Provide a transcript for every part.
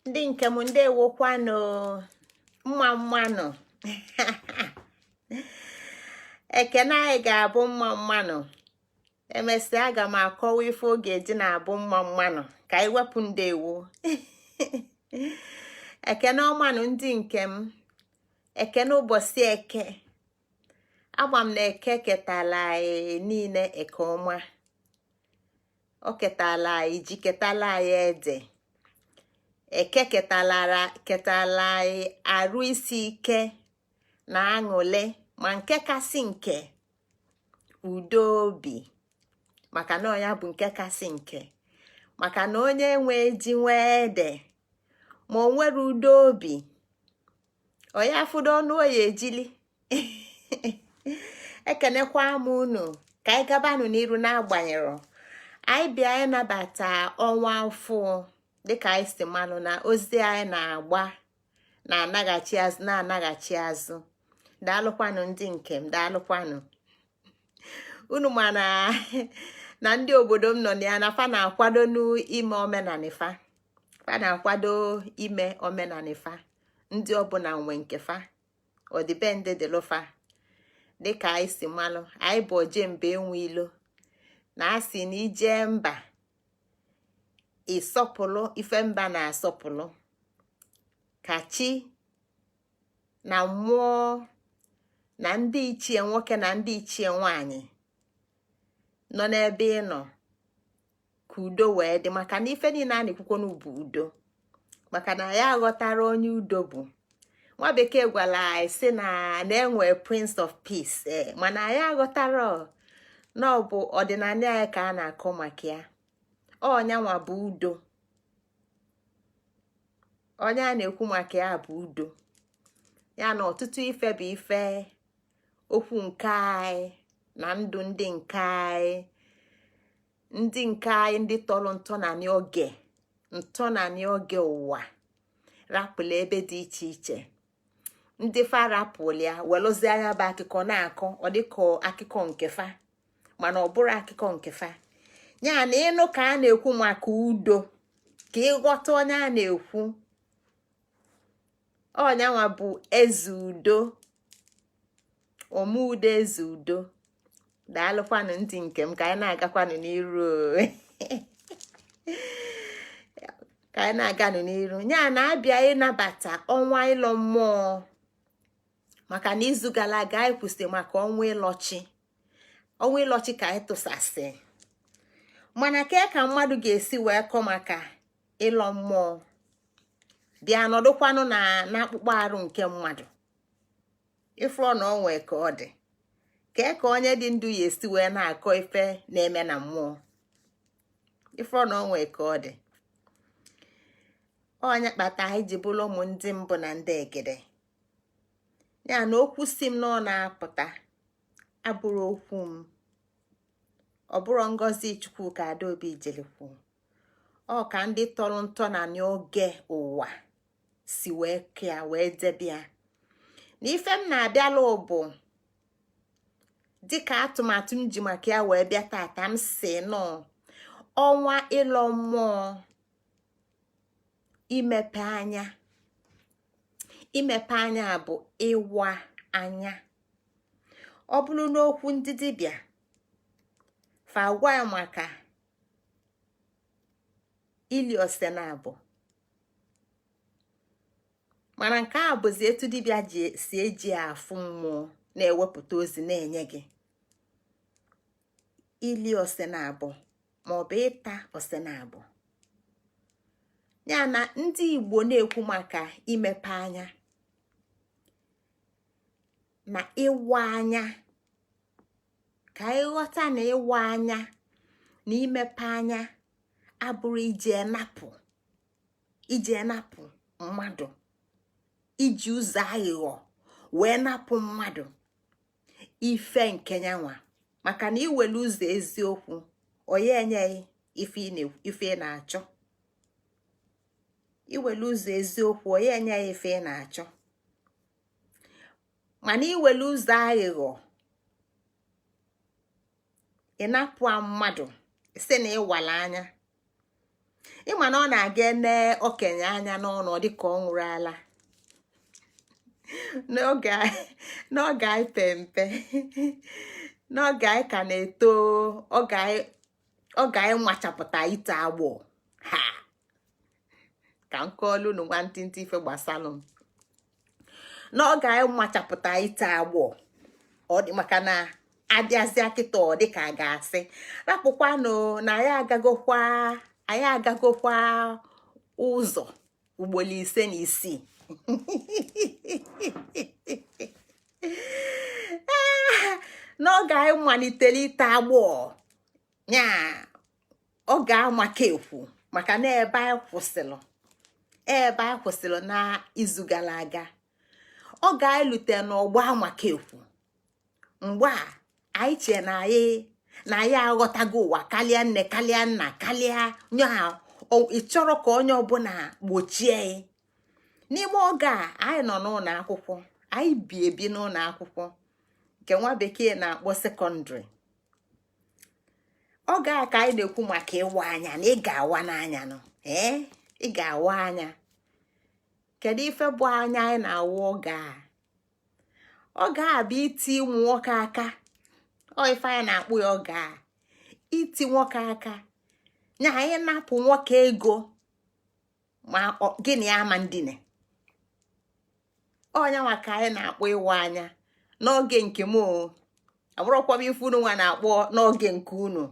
ndị nke m ndewokwanụ mma mmanụ ekene anyị ga-abụ mma mmanụ. Emesịa aga m akọwa ife oge eji na-abụ mma mmanụ ka anyị wepụ ndewo ekene ọmanụ ndị nke m, ekene ụbọchị eke. Agba m na eke ketala anyị niile eke ọma, o ketala anyị ji, ketala anyị ede, eke ketala anyị arụ isi ike na aṅụle, ma nke kasị nke udo obi, maka na ọnya bụ nke kasị nke, maka na onye nwe ji nwee ede ma o nwere udo obi ọya afụdo ọnụ oya ejili ekenekwa m unu ka anyị gabanụ n'iru n'agbanyero anyị bịa ịnabata ọnwa afọ dịka anyị si manụ na ozi anyị na-agba na-anaghachi azụ na-anaghachi azụ. Daalụkwanụ ndị nke m, daalụkwanụ unu mana na ndị obodo m nọ na ya na fa na-akwado n'ime omenani fa na-akwado ime omenani fa, ndị ọbụla nwe nke fa ọdịbendị dịlụfa dịka anyị si malụ. Anyị bụ oje mba enwe ilo na asị na ije mba ịsọpụlụ ife mba na-asọpụlụ, ka chi na mmụọ na ndị ichie nwoke na ndị ichie nwanyị nọ n'ebe ị nọ ka udo wee dị, maka na ife niile a na-ekwukwo n'ubu udo, maka na ya aghọtara onye udo bụ. Nwa bekee gwara anyị sị na enwe Prince of Peace, mana anyị aghọtara na ọ bụ ọdịnala anyị ka a na-akọ maka ya. Ọnyanwa bụ udo, onye a na-ekwu maka ya bụ udo. Ya na ọtụtụ ife bụ ife okwu nke anyị na ndụ ndị nke anyị ndị tọrọ ntọnanị oge ụwa rapụla ebe dị iche iche. Ndị fa rapụl ya welụzie anya bụ akụkọ na-akọ, ọ dịka akụkọ nke fa mana ọ bụrụ akụkọ nke fa. Ya na ịnụ ka a na-ekwu maka udo, ka ịghọta onye a na-ekwu ọnyanwa bụ eze udo, omeudo eze udo. Daalụkwanụ ndị nke m, ka anyị na-agakwanụ n'iru ka anyị na-aganụ n'iru. Ya na-abịa ịnabata ọnwa ịlọ mmụọ, maka na izu gara aga anyị kwụsịrị maka ọnwa ịlọchi ka anyị tụsasị, mana ka mmadụ ga-esi wee kọ maka ịlọ mmụọ bịa nọdụkwanụ na akpụkpọ arụ nke mmadụ ifụọ na onwe ka ọ dị ka onye dị ndụ ya esi wee na-akọ ife na-eme na mmụọ ifụọ na onwe ka ọ dị. Onye kpata anyị ji bụrụ ụmụ ndị mbụ na ndị egede. Ya na okwu si m na ọ na-apụta abụrụ okwu m, ọ bụrụ Ngozi Chukwuka Adaobi Ijelikwu. Ọ ka ndị tọrọ ntọ na n'oge ụwa si wee kea wee debia na ife m na-abịala bụ dịka atụmatụ m ji maka ya wee bịa tata. M si nọ ọnwa ịlọ mmụọ, imepe anya. Imepe anya bụ ịwa anya. Ọ bụrụ n'okwu ndị dibịa fa gwa ya maka ili ose na abụ, mana nke a bụzi etu dibịa si eji afụ mmụọ na-ewepụta ozi na-enye gị. Ili ose na abụ maọbụ ịta ose na abụ. Ya na ndị Igbo na-ekwu maka imepe anya na ịwa anya, ka ịghọta na ịwa anya na imepe anya abụrụ ije napụ mmadụ, iji ụzọ aghụghọ wee napụ mmadụ ife nke nyanwa, maka na iwere ụzọ eziokwu onye enyeghị ife ị na-achọ. Iwere ụzọ eziokwu onye enyeghị ife ị na-achọ, mana iwere ụzọ aghụghọ ịnapụ mmadụ si na ịwala anya ịma na ọ na-aga ene okenye anya n'ọnụ dịka ọ nwụrụ ala n'oge anyị pe mpe n'oge anyị ka na-eto oge anyị nwachapụta ite agbọ ha ka nkọlu unu nwantịntị ife gbasalụ m n'oge anyị nwachapụta ite agbọ ọ dị maka na abịazịa kịta ọ dịka a ga-asị rapụkwanụ na anyị agagokwa ụzọ ugboro 5 na 6 n'oge anyị malitere ite agbọ nya ọ ga-amaka ekwu maka na ebe anyị kwụsịrị na izu gara aga ọ ga-elute n'ọgbọ amaka ekwu mgbe a anyị chee na anyị aghọtago ụwa karịa nne karịa nna karịa nya ị chọrọ ka onye ọbụla gbochie n'ime oge a anyị nọ n'ụlọ akwụkwọ anyị ebi n'ụlọ akwụkwọ nke nwa bekee na-akpọ sekọndịrị oge a ka anyị na-ekwu maka ịwa anya na ị ga-awa n'anya nọ ị ga-awa anya kedu ife bụ anya anyị na-awa oge a bụ iti ụmụ nwoke aka ife anyị na-akpụ ya oge a iti nwoke aka nya anyị napụ nwoke ego ma gịnị ama ndine onye nwa ka anyị na-akpọ ịwa anya n'oge nke m abụrụkwa m ife unu nwa na-akpọ n'oge nke unu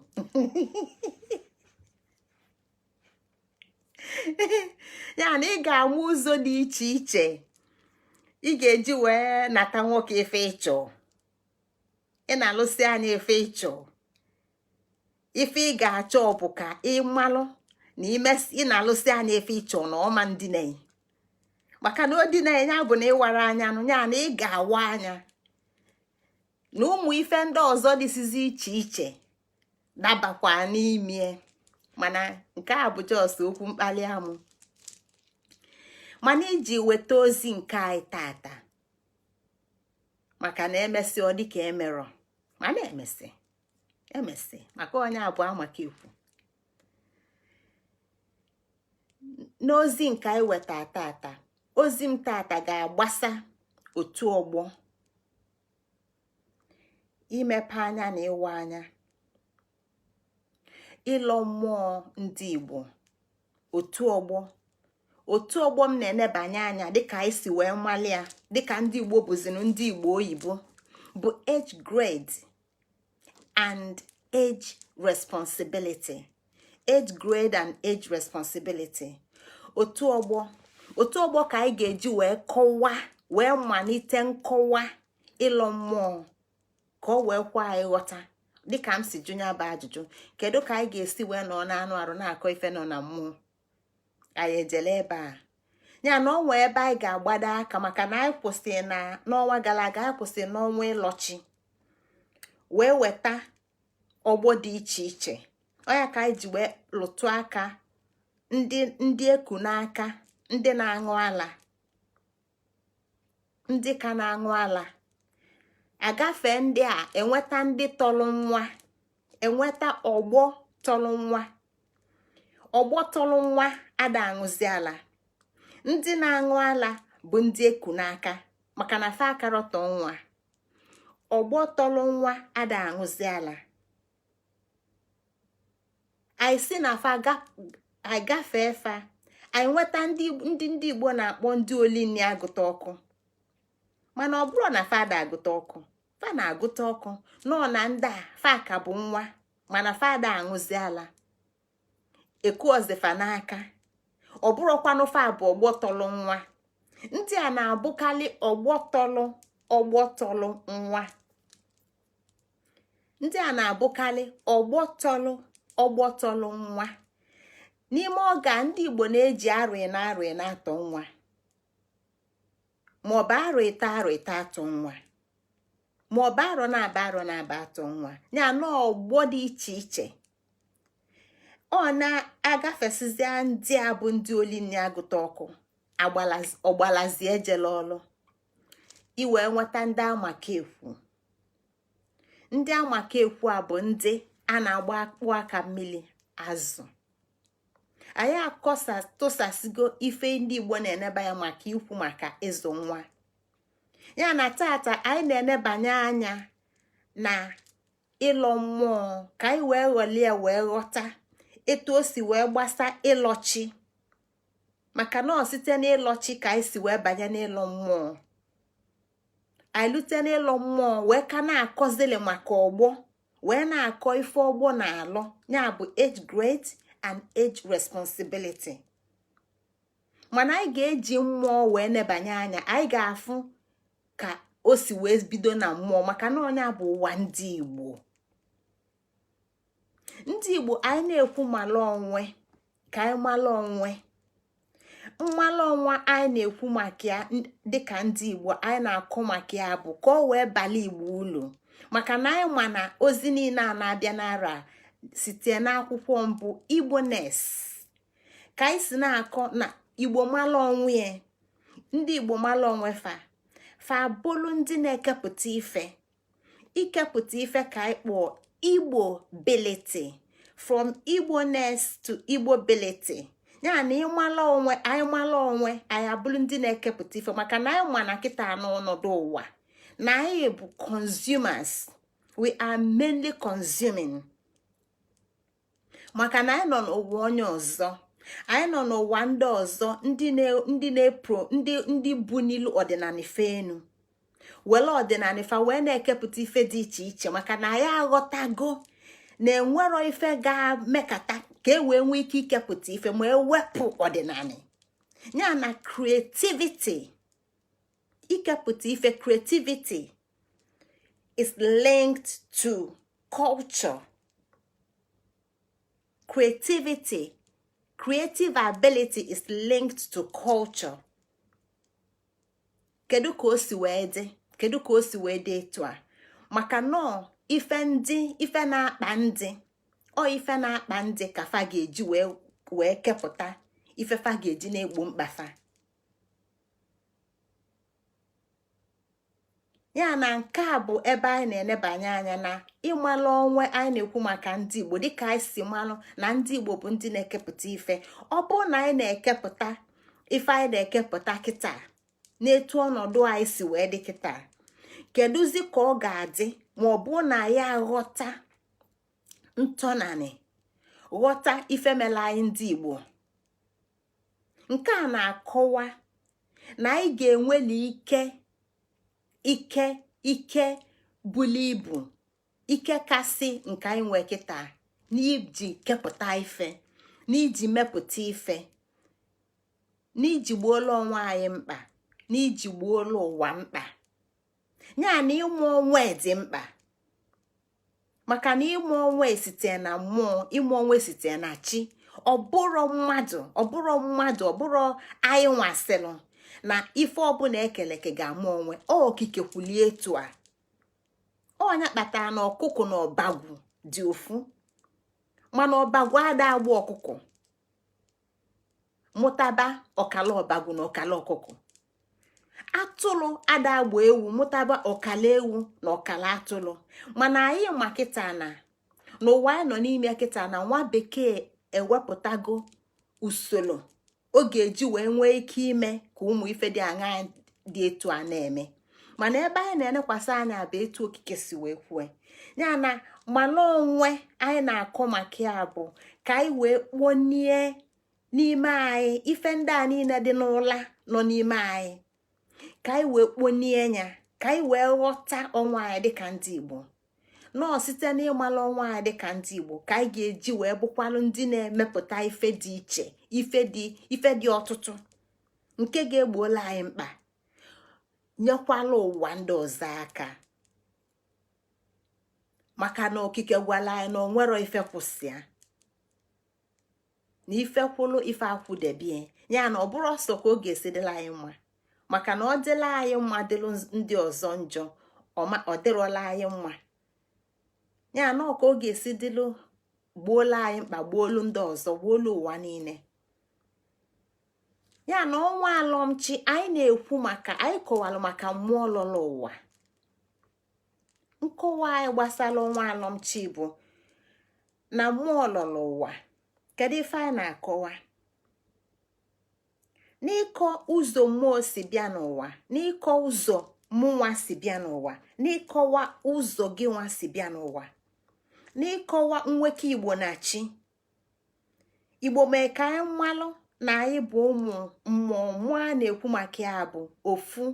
ya na ị ga-amụ ụzọ dị iche iche ị ga-eji wee nata nwoke efe ịchọ ị na-alụsị anya efe ịchọ ife ị ga-achọ bụ ka ịmalụ na ị na-alụsị anya efe ịchọ na ọma ndine maka na odina ya bụ na ịwara anya nụ ya na ị ga-awa anya na ụmụ ife ndị ọzọ dịsizi iche iche dabakwa n'ime mana nke a bụ jos okwu mkpali amụ mana iji weta ozi nke anyị tata maka na emesi ọ dịka emerọ mana emesi maka onye abụọ maka ikwu n'ozi nke anyị weta tata ozi m tata ga-agbasa otu ọgbọ imepe anya na ịwa anya ịlọ mmụọ ndị Igbo otu ọgbọ m na-enebanye anya dịka anyị si wee mali ya dịka ndị Igbo bụzinu ndị Igbo oyibo bụ age grade and age responsibility otu ọgbọ ka anyị ga-eji wee malite nkọwa ịlọ mmụọ ka ọ wee kwa anyị ghọta dịka m si jụnya bụ ajụjụ kedu ka anyị ga-esi wee nọ n'anụ arụ na-akọ ife nọ na mmụọ anyị ejele ebe a ya na ọnwa ebe anyị ga-agbado aka maka na anyị kwụsịrị n'ọnwa gara aga anyị kwụsịrị n'ọnwa ịlọchi wee weta ọgbọ dị iche iche ọya ka anyị ji wee lụtụ aka ndị eku n'aka ndị na-aṅụ ala ndị ka na-aṅụ ala agafe ndị a enweta ndị tọlụ nwa enweta ọgbọ tọlụ nwa ada aṅụzi ala ndị na-aṅụ ala bụ ndị eku n'aka maka na fa akarọtọ nwa ọgbọ tọlụ nwa ada aṅụzi ala anyị si na fa agafe fa anyị nweta ndị Igbo na-akpọ ndị olinni agụta ọkụ mana ọ bụrụ na fada agụta ọkụ fa na-agụta ọkụ nọ na ndị a fa ka bụ nwa mana fada aṅụzi ala eku ọzịfa n'aka ọ bụrụkwanụ fa bụ ọgbọ tọlụ nwa ndị a na-abụkarị ọgbọ tọlụ nwa ndị a na-abụkarị ọgbọ tọlụ nwa n'ime oge ndị Igbo na-eji arọ na-atọ nwa maọbụ arọ ite atọ nwa maọbụ arọ na-aba atọ nwa ya na ọgbọ dị iche iche ọ na-agafesizi ndị a bụ ndị olinni agụta ọkụ ọgbalazi ejela ọlụ iwe nweta ndị amaka ekwu a bụ ndị a na-agba akpụ aka mmiri azụ anyị tụsasịgo ife ndị Igbo na-eneba ya maka ikwu maka ịzụ nwa. Ya na tata anyị na-enebanye anya na ịlọ mmụọ ka anyị wee ghọlie wee ghọta etu o si wee gbasa ịlọchi, maka na site n'ịlọchi ka anyị si wee banye n'ịlọ mmụọ. Anyị lute n'ịlọ mmụọ wee ka na-akọzili maka ọgbọ, wee na-akọ ife ọgbọ na-alọ, ya bụ age grade and age responsibility. Mana anyị ga-eji mmụọ wee nebanye anya, anyị ga-afụ ka o si wee bido na mmụọ, maka na onye bụ ụwa ndị Igbo. Ndị Igbo anyị na-ekwu mala onwe ka anyị mala onwe. Mmalụ ọnwa anyị na-ekwu maka ya dịka ndị Igbo anyị na-akọ maka ya bụ ka o wee bala Igbo ulu, maka na anyị ma na ozi niile a na-abịa n'ara site n'akwụkwọ mbụ Igbones ka anyị si na-akọ na Igbo malụ onwe ya. Ndị Igbo malụ onwe fa bụlụ ndị na-ekepụta ife. Ikepụta ife ka anyị kpọọ Igbo ability, from Igbones to Igbo ability. Ya na ịmala onwe anyị mala onwe anyị abụrụ ndị na-ekepụta ife, maka na anyị ma na kịta n'ọnọdụ ụwa na anyị bụ consumers. We are mainly consuming, maka na anyị nọ n'ụwa onye ọzọ, anyị nọ n'ụwa ndị ọzọ ndị bụ n'ilu ọdịnala ife enu were ọdịnala ife wee na-ekepụta ife dị iche iche, maka na anyị aghọtago na enwero ife ga-emekata ka e wee nwee ike ikepụta ife ma ewepụ ọdịnala. Ya na creativity, ikepụta ife, creativity is linked to culture. Creative ability is linked to culture. Kedu ka o si wee dị? Kedu ka o si wee dị etu a? Maka nọ ife na-akpa ndị, ife na-akpa ndị ka fa ga-eji wee kepụta ife fa ga-eji na-egbo mkpa fa. Ya na nke a bụ ebe anyị na-enebanye anya na ịmalụ onwe anyị na-ekwu maka ndị Igbo, dịka anyị si malụ na ndị Igbo bụ ndị na-ekepụta ife. Ọ bụrụ na anyị na-ekepụta ife anyị na-ekepụta kịta n'etu ọnọdụ anyị si wee dị kịta, kedụzi ka ọ ga-adị ma ọ bụ na anyị aghọta ntọnanị, ghọta ife mela anyị ndị Igbo? Nke a na-akọwa na anyị ga-enweli ike buli ibu, ike kasị nke anyị nwee kịta, n'iji kepụta ife, n'iji mepụta ife, n'iji gbuola onwe anyị mkpa, n'iji gbuola ụwa mkpa. Ya na ịmụ onwe dị mkpa, maka na ịmụ onwe site na mmụọ, ịmụ onwe site na chi. Ọ bụrụ anyị nwasịrị na ife ọbụla ekeleke ga-amụ onwe. Okike kwulie etu a. Onye kpatara na ọkụkọ na ọbagwu dị ofu, mana ọbagwu ada agba ọkụkọ mụtaba ọkala ọbagwu na ọkala ọkụkọ. Atụlụ ada agba ewu mụtaba ọkala ewu na ọkala atụlụ. Mana anyị ma kịta na n'ụwa anyị nọ n'ime kịta na nwa bekee ewepụtago usoro ọ ga-eji wee nwee ike ime ka ụmụ ife dị aṅa dị etu a na-eme. Mana ebe anyị na-enekwasị anya bụ etu okike si wee kwue. Ya na mala onwe anyị na-akọ maka ya bụ ka anyị wee kponie n'ime anyị ife ndị a niile dị n'ụla nọ n'ime anyị, ka anyị wee kponie ya, ka anyị wee ghọta onwe anyị dịka ndị Igbo. Nọọ site n'ịmalụ onwe anyị dịka ndị Igbo ka anyị ga-eji wee bụkwalụ ndị na-emepụta ife dị iche, ife dị ọtụtụ nke ga-egbola anyị mkpa, nyekwala ụwa ndị ọzọ aka. Maka na okike gwala anyị na onwero ife kwụsịa, na ife kwụlụ ife akwụdebie. Ya na ọ bụrụ ọsọ ka ọ ga-esi dịla anyị mma, maka na ọ dịla anyị mma dịlụ ndị ọzọ njọ, ọ dịrọla anyị mma. Ya na ọ ka ọ ga-esi dịlụ gbuola anyị mkpa, gbuolu ndị ọzọ, gbuolu ụwa niile. Ya na ọnwa alọmchi anyị na-ekwu maka, anyị kọwalụ maka mmụọ lọrọ ụwa. Nkọwa anyị gbasara ọnwa alọmchi bụ na mmụọ lọrọ ụwa. Kedu ife anyị na-akọwa? n'ịkọ ụzọ mmụọ si bịa n'ụwa, n'ịkọ ụzọ mụnwa si bịa n'ụwa, n'ịkọwa ụzọ gị nwa si bịa n'ụwa, n'ịkọwa nwekọ igbo na chi. Igbo mee ka anyị mmalụ na anyị bụ ụmụ mmụọ. Mmụọ a na-ekwu maka ya bụ ofu.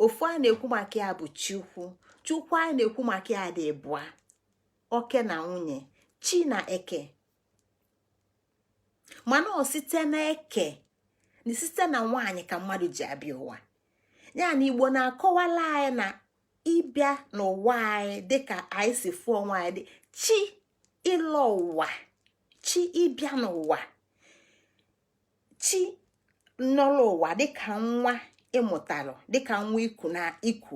Ofu a na-ekwu maka ya bụ chukwu. Chukwu a na-ekwu maka ya dị ịbụa, oke na nwunye, chi na eke. Mana ọ site na eke na site na nwaanyị ka mmadụ ji abịa ụwa. Ya na Igbo na-akọwala anyị na ịbịa n'ụwa anyị dịka anyị si fụọ onwe anyị dị chi ịlọ ụwa, chi ịbịa n'ụwa, chi nọrọ ụwa dịka nwa ịmụtalụ, dịka nwa iku na iku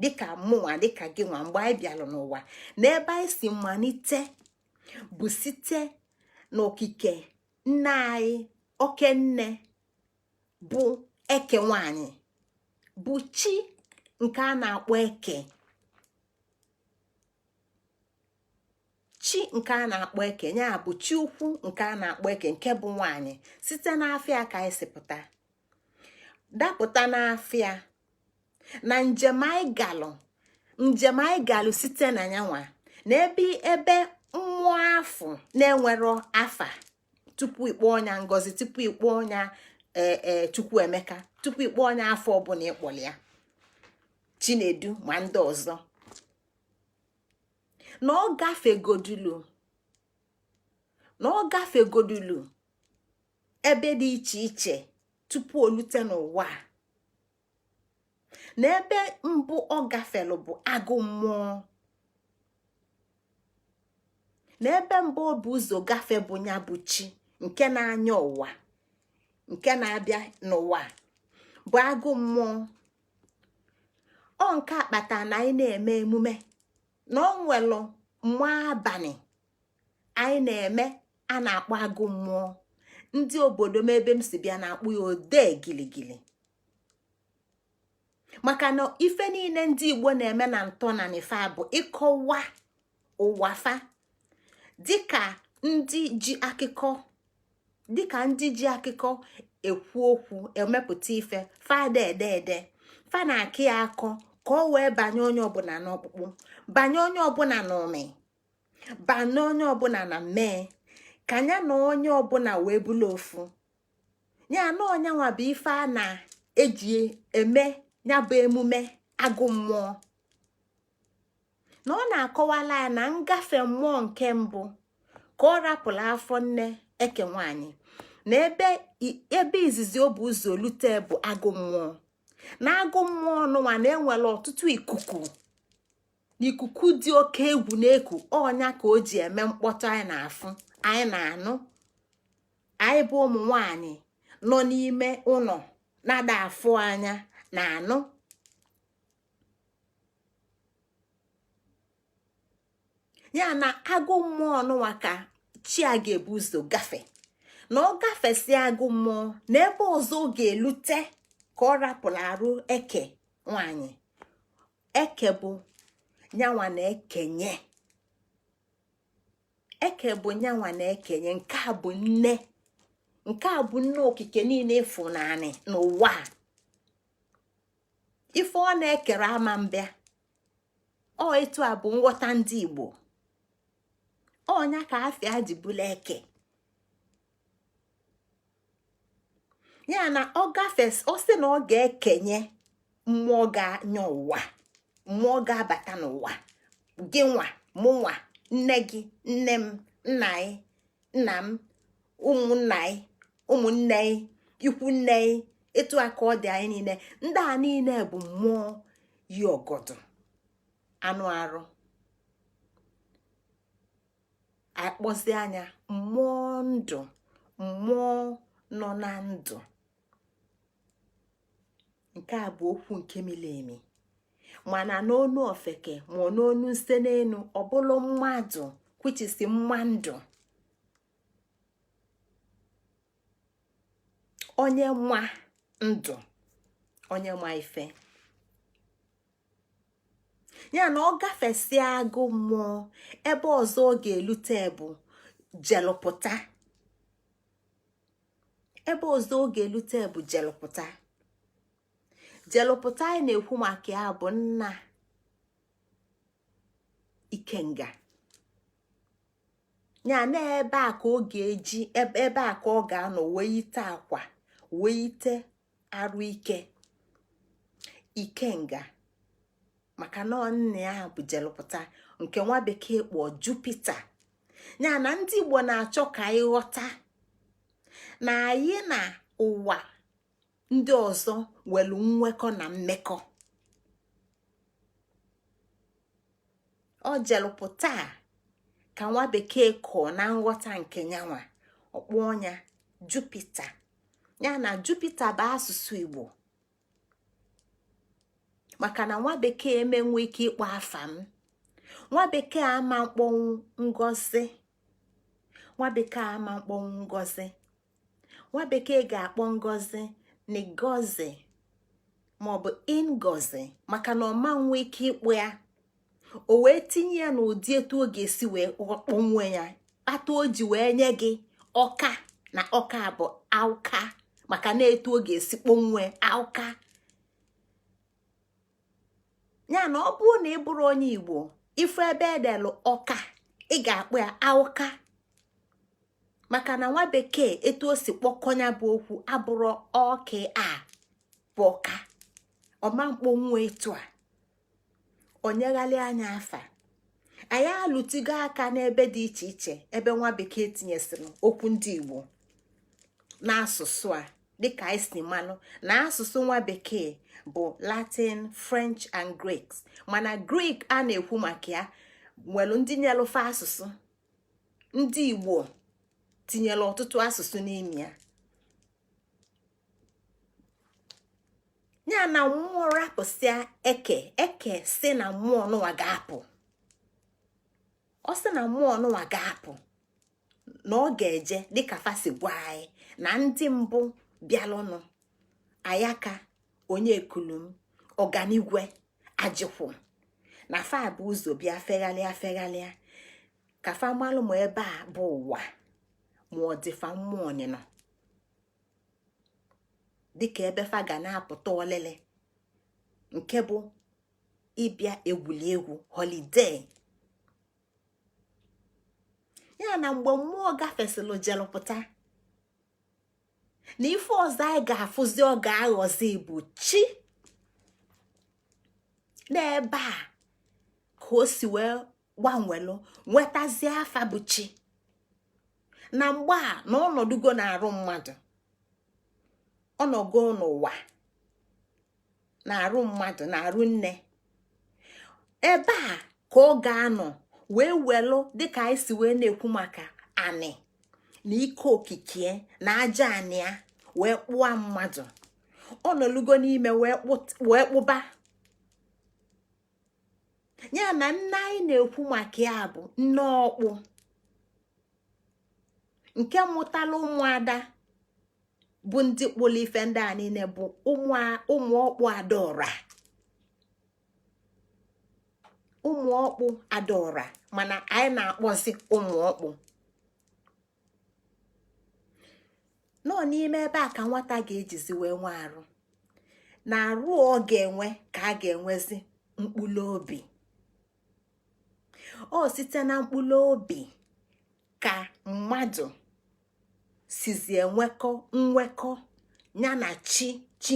dịka mụnwa, dịka gị nwa mgbe anyị bịalụ n'ụwa. Na ebe anyị si malite bụ site n'okike nne anyị oke nne bụ eke nwanyị, bụ chi nke a na-akpọ eke, chi nke a na-akpọ eke. Ya bụ chi ukwu nke a na-akpọ eke, nke bụ nwanyị. Site n'afịa ka anyị si pụta, dapụta n'afịa na njem anyị galụ site na nyanwa na ebe mmụọ afọ na-enwero afa tupu ịkpọ ọnya Ngozi, tupu ịkpọ ọnya Chukwu Emeka, tupu ịkpọ ọnya afọ ọbụla ịkpọrọ ya Chinedu ma ndị ọzọ, na ọ gafegodulu ebe dị iche iche tupu o lute n'ụwa. Na ebe mbụ ọ gafelu bụ agụ mmụọ. Na ebe mbụ ọ bụ ụzọ gafe bụ ya bụ chi nke na-anya ụwa, nke na-abịa n'ụwa, bụ agụ mmụọ. Ọ nke akpata na anyị na-eme emume na ọ nwelụ mmụọ abalị anyị na-eme a na-akpọ agụ mmụọ. Ndị obodo m ebe m si bịa na-akpụ ya ode giligili, maka na ife niile ndị Igbo na-eme na ntọ na n'ife bụ ịkọwa ụwa fa dịka ndị ji akụkọ ekwu okwu, emepụta ife fada ede fa na-akị ya akọ ka o wee banye onye ọbụla n'ọkpụkpụ, banye onye ọbụla n'ome, banye onye ọbụla na mmee, ka ya na onye ọbụla wee bụla ofu. Ya na ọnyanwa bụ ife a na-eji eme ya bụ emume agụ mmụọ. Na ọ na-akọwala ya na ngafe mmụọ nke mbụ ka ọ rapụrụ afọ nne eke nwanyị, na ebe izizi ọ bụ ụzọ lute bụ agụ mmụọ. Na agụ mmụọ nụnwa na-enwere ọtụtụ ikuku dị oke egwu na-eku. Ọnya ka o ji eme mkpọtụ anyị na-afụ, anyị na-anụ. Anyị bụ ụmụ nwanyị nọ n'ime ụlọ na-ada afụ anya na-anụ. Ya na agụ mmụọ nụnwa ka chi a ga-ebu ụzọ gafe. Na ọ gafesi agụ mmụọ na ebe ọzọ ọ ga-elute ka ọ rapụrụ arụ eke nwanyị. Eke bụ nyanwa na-ekenye, eke bụ nyanwa na-ekenye. Nke a bụ nne, nke a bụ nne okike niile ịfụnanị n'ụwa. Ife ọ na-ekere ama mbịa. Ọ etu a bụ nghọta ndị Igbo. Ọnya ka afịa ji bụla eke. Ya na ọ gafes, ọ sị na ọ ga-ekenye mmụọ ga-anya ụwa, mmụọ ga-abata n'ụwa. Gị nwa, mụ nwa, nne gị, nne m, nna anyị, nna m, ụmụnna anyị, ụmụnne anyị, ikwu nne anyị, etu aka ọ dị anyị niile. Ndị a niile bụ mmụọ yi ọgọdụ anụ arụ. Akpọzi anya mmụọ ndụ, mmụọ nọ na ndụ. Nke a bụ okwu nke miri emi, mana n'onu ofeke ma n'onu nse n'enu ọbụlụ mmadụ kwuchisi mmadụ, onye nwa ndụ, onye nwa ife. Ya na ọ gafesi agụ mmụọ, ebe ọzọ ọ ga-elute bụ jelụpụta ebe ọzọ oge elute bụ jelụpụta. Jelụpụta anyị na-ekwu maka ya bụ nna ikenga. Ya na ebe a ka ọ ga-eji ebe a ka ọ ga-anọ wee yite akwa wee yite arụ ike ikenga, maka na nna ya bụ jelụpụta nke nwa bekee kpọọ Jupiter. Ya na ndị Igbo na-achọ ka anyị ghọta na anyị na ụwa ndị ọzọ nwere nwekọ na mmekọ. Ọ jelụpụta ka nwa bekee kọọ na nghọta nke nyanwa ọkpụ ọnya Jupiter. Ya na Jupiter bụ asụsụ Igbo, maka na nwa bekee emenwe ike ịkpọ afa m. Nwa bekee ama mkpọnwụ Ngozi. Nwa bekee ama mkpọnwụ Ngozi. Nwa bekee ga-akpọ Ngozi Ngozi maọbụ Ngozi, maka na ọma nwe ike ịkpụ ya. O wee tinye ya n'ụdị etu ọ ga-esi wee kpọnwue ya, kpata o ji wee nye gị ọka, na ọka bụ auka, maka na etu ọ ga-esi kpọnwue auka. Ya na ọ bụrụ na ị bụrụ onye Igbo, ife ebe edelụ ọka, ị ga-akpọ ya auka, maka na nwa bekee etu o si kpọkọnya bụ okwu abụrụ ọka a bụ ọka. Ọma mkpọnwue etu a onyeghalị anya afa. Anyị alụtigo aka n'ebe dị iche iche ebe nwa bekee tinyesịrị okwu ndị Igbo n'asụsụ a, dịka anyị si malụ na asụsụ nwa bekee bụ Latin, French and Greek. Mana Greek a na-ekwu maka ya nwere ndị nyelụfe asụsụ. Ndị Igbo tinyere ọtụtụ asụsụ n'ime ya. Ya na mmụọ rapụsịa eke si na mmụọ nụwa ga-apụ. Ọ sị na mmụọ nụwa ga-apụ na ọ ga-eje dịka fasi gwa anyị na ndị mbụ bịalụnụ Ayaka, onye ekulum, ọganigwe, ajịkwụ na fa bụ ụzọ bịa feghalịa ka fa malụ ma ebe a bụ ụwa ma ọ dịfa mmụọ nịnọ, dịka ebe fa ga na-apụta olele nke bụ ịbịa egwuregwu holiday. Ya na mgbe mmụọ gafesịlụ jelụpụta na ife ọzọ anyị ga-afụzi ọ ga-aghọzi bụ chi. N'ebe a ka o si wee gbanwelụ nwetazie afa bụ chi. Na mgbe a na ọnọdụgo na-arụ mmadụ, ọnọgo n'ụwa na-arụ mmadụ na-arụ nne. Ebe a ka ọ ga-anọ wee welụ dịka anyị si wee na-ekwu maka anị na ike okike na aja anị ya wee kpụa mmadụ. Ọ nọlugo n'ime wee kpụba. Ya na nne anyị na-ekwu maka ya bụ nne ọkpụ nke mụtala ụmụada bụ ndị kpụrụ ife ndị a niile bụ ụmụ ọkpụ adaọra. Ụmụ ọkpụ adaọra, mana anyị na-akpọzi ụmụ ọkpụ. Nọ n'ime ebe a ka nwata ga-ejizi wee nwe arụ. Na arụ ọ ga-enwe ka a ga-enwezi mkpụrụ obi. Ọ site na mkpụrụ obi ka mmadụ sizi nwekọ ya na chi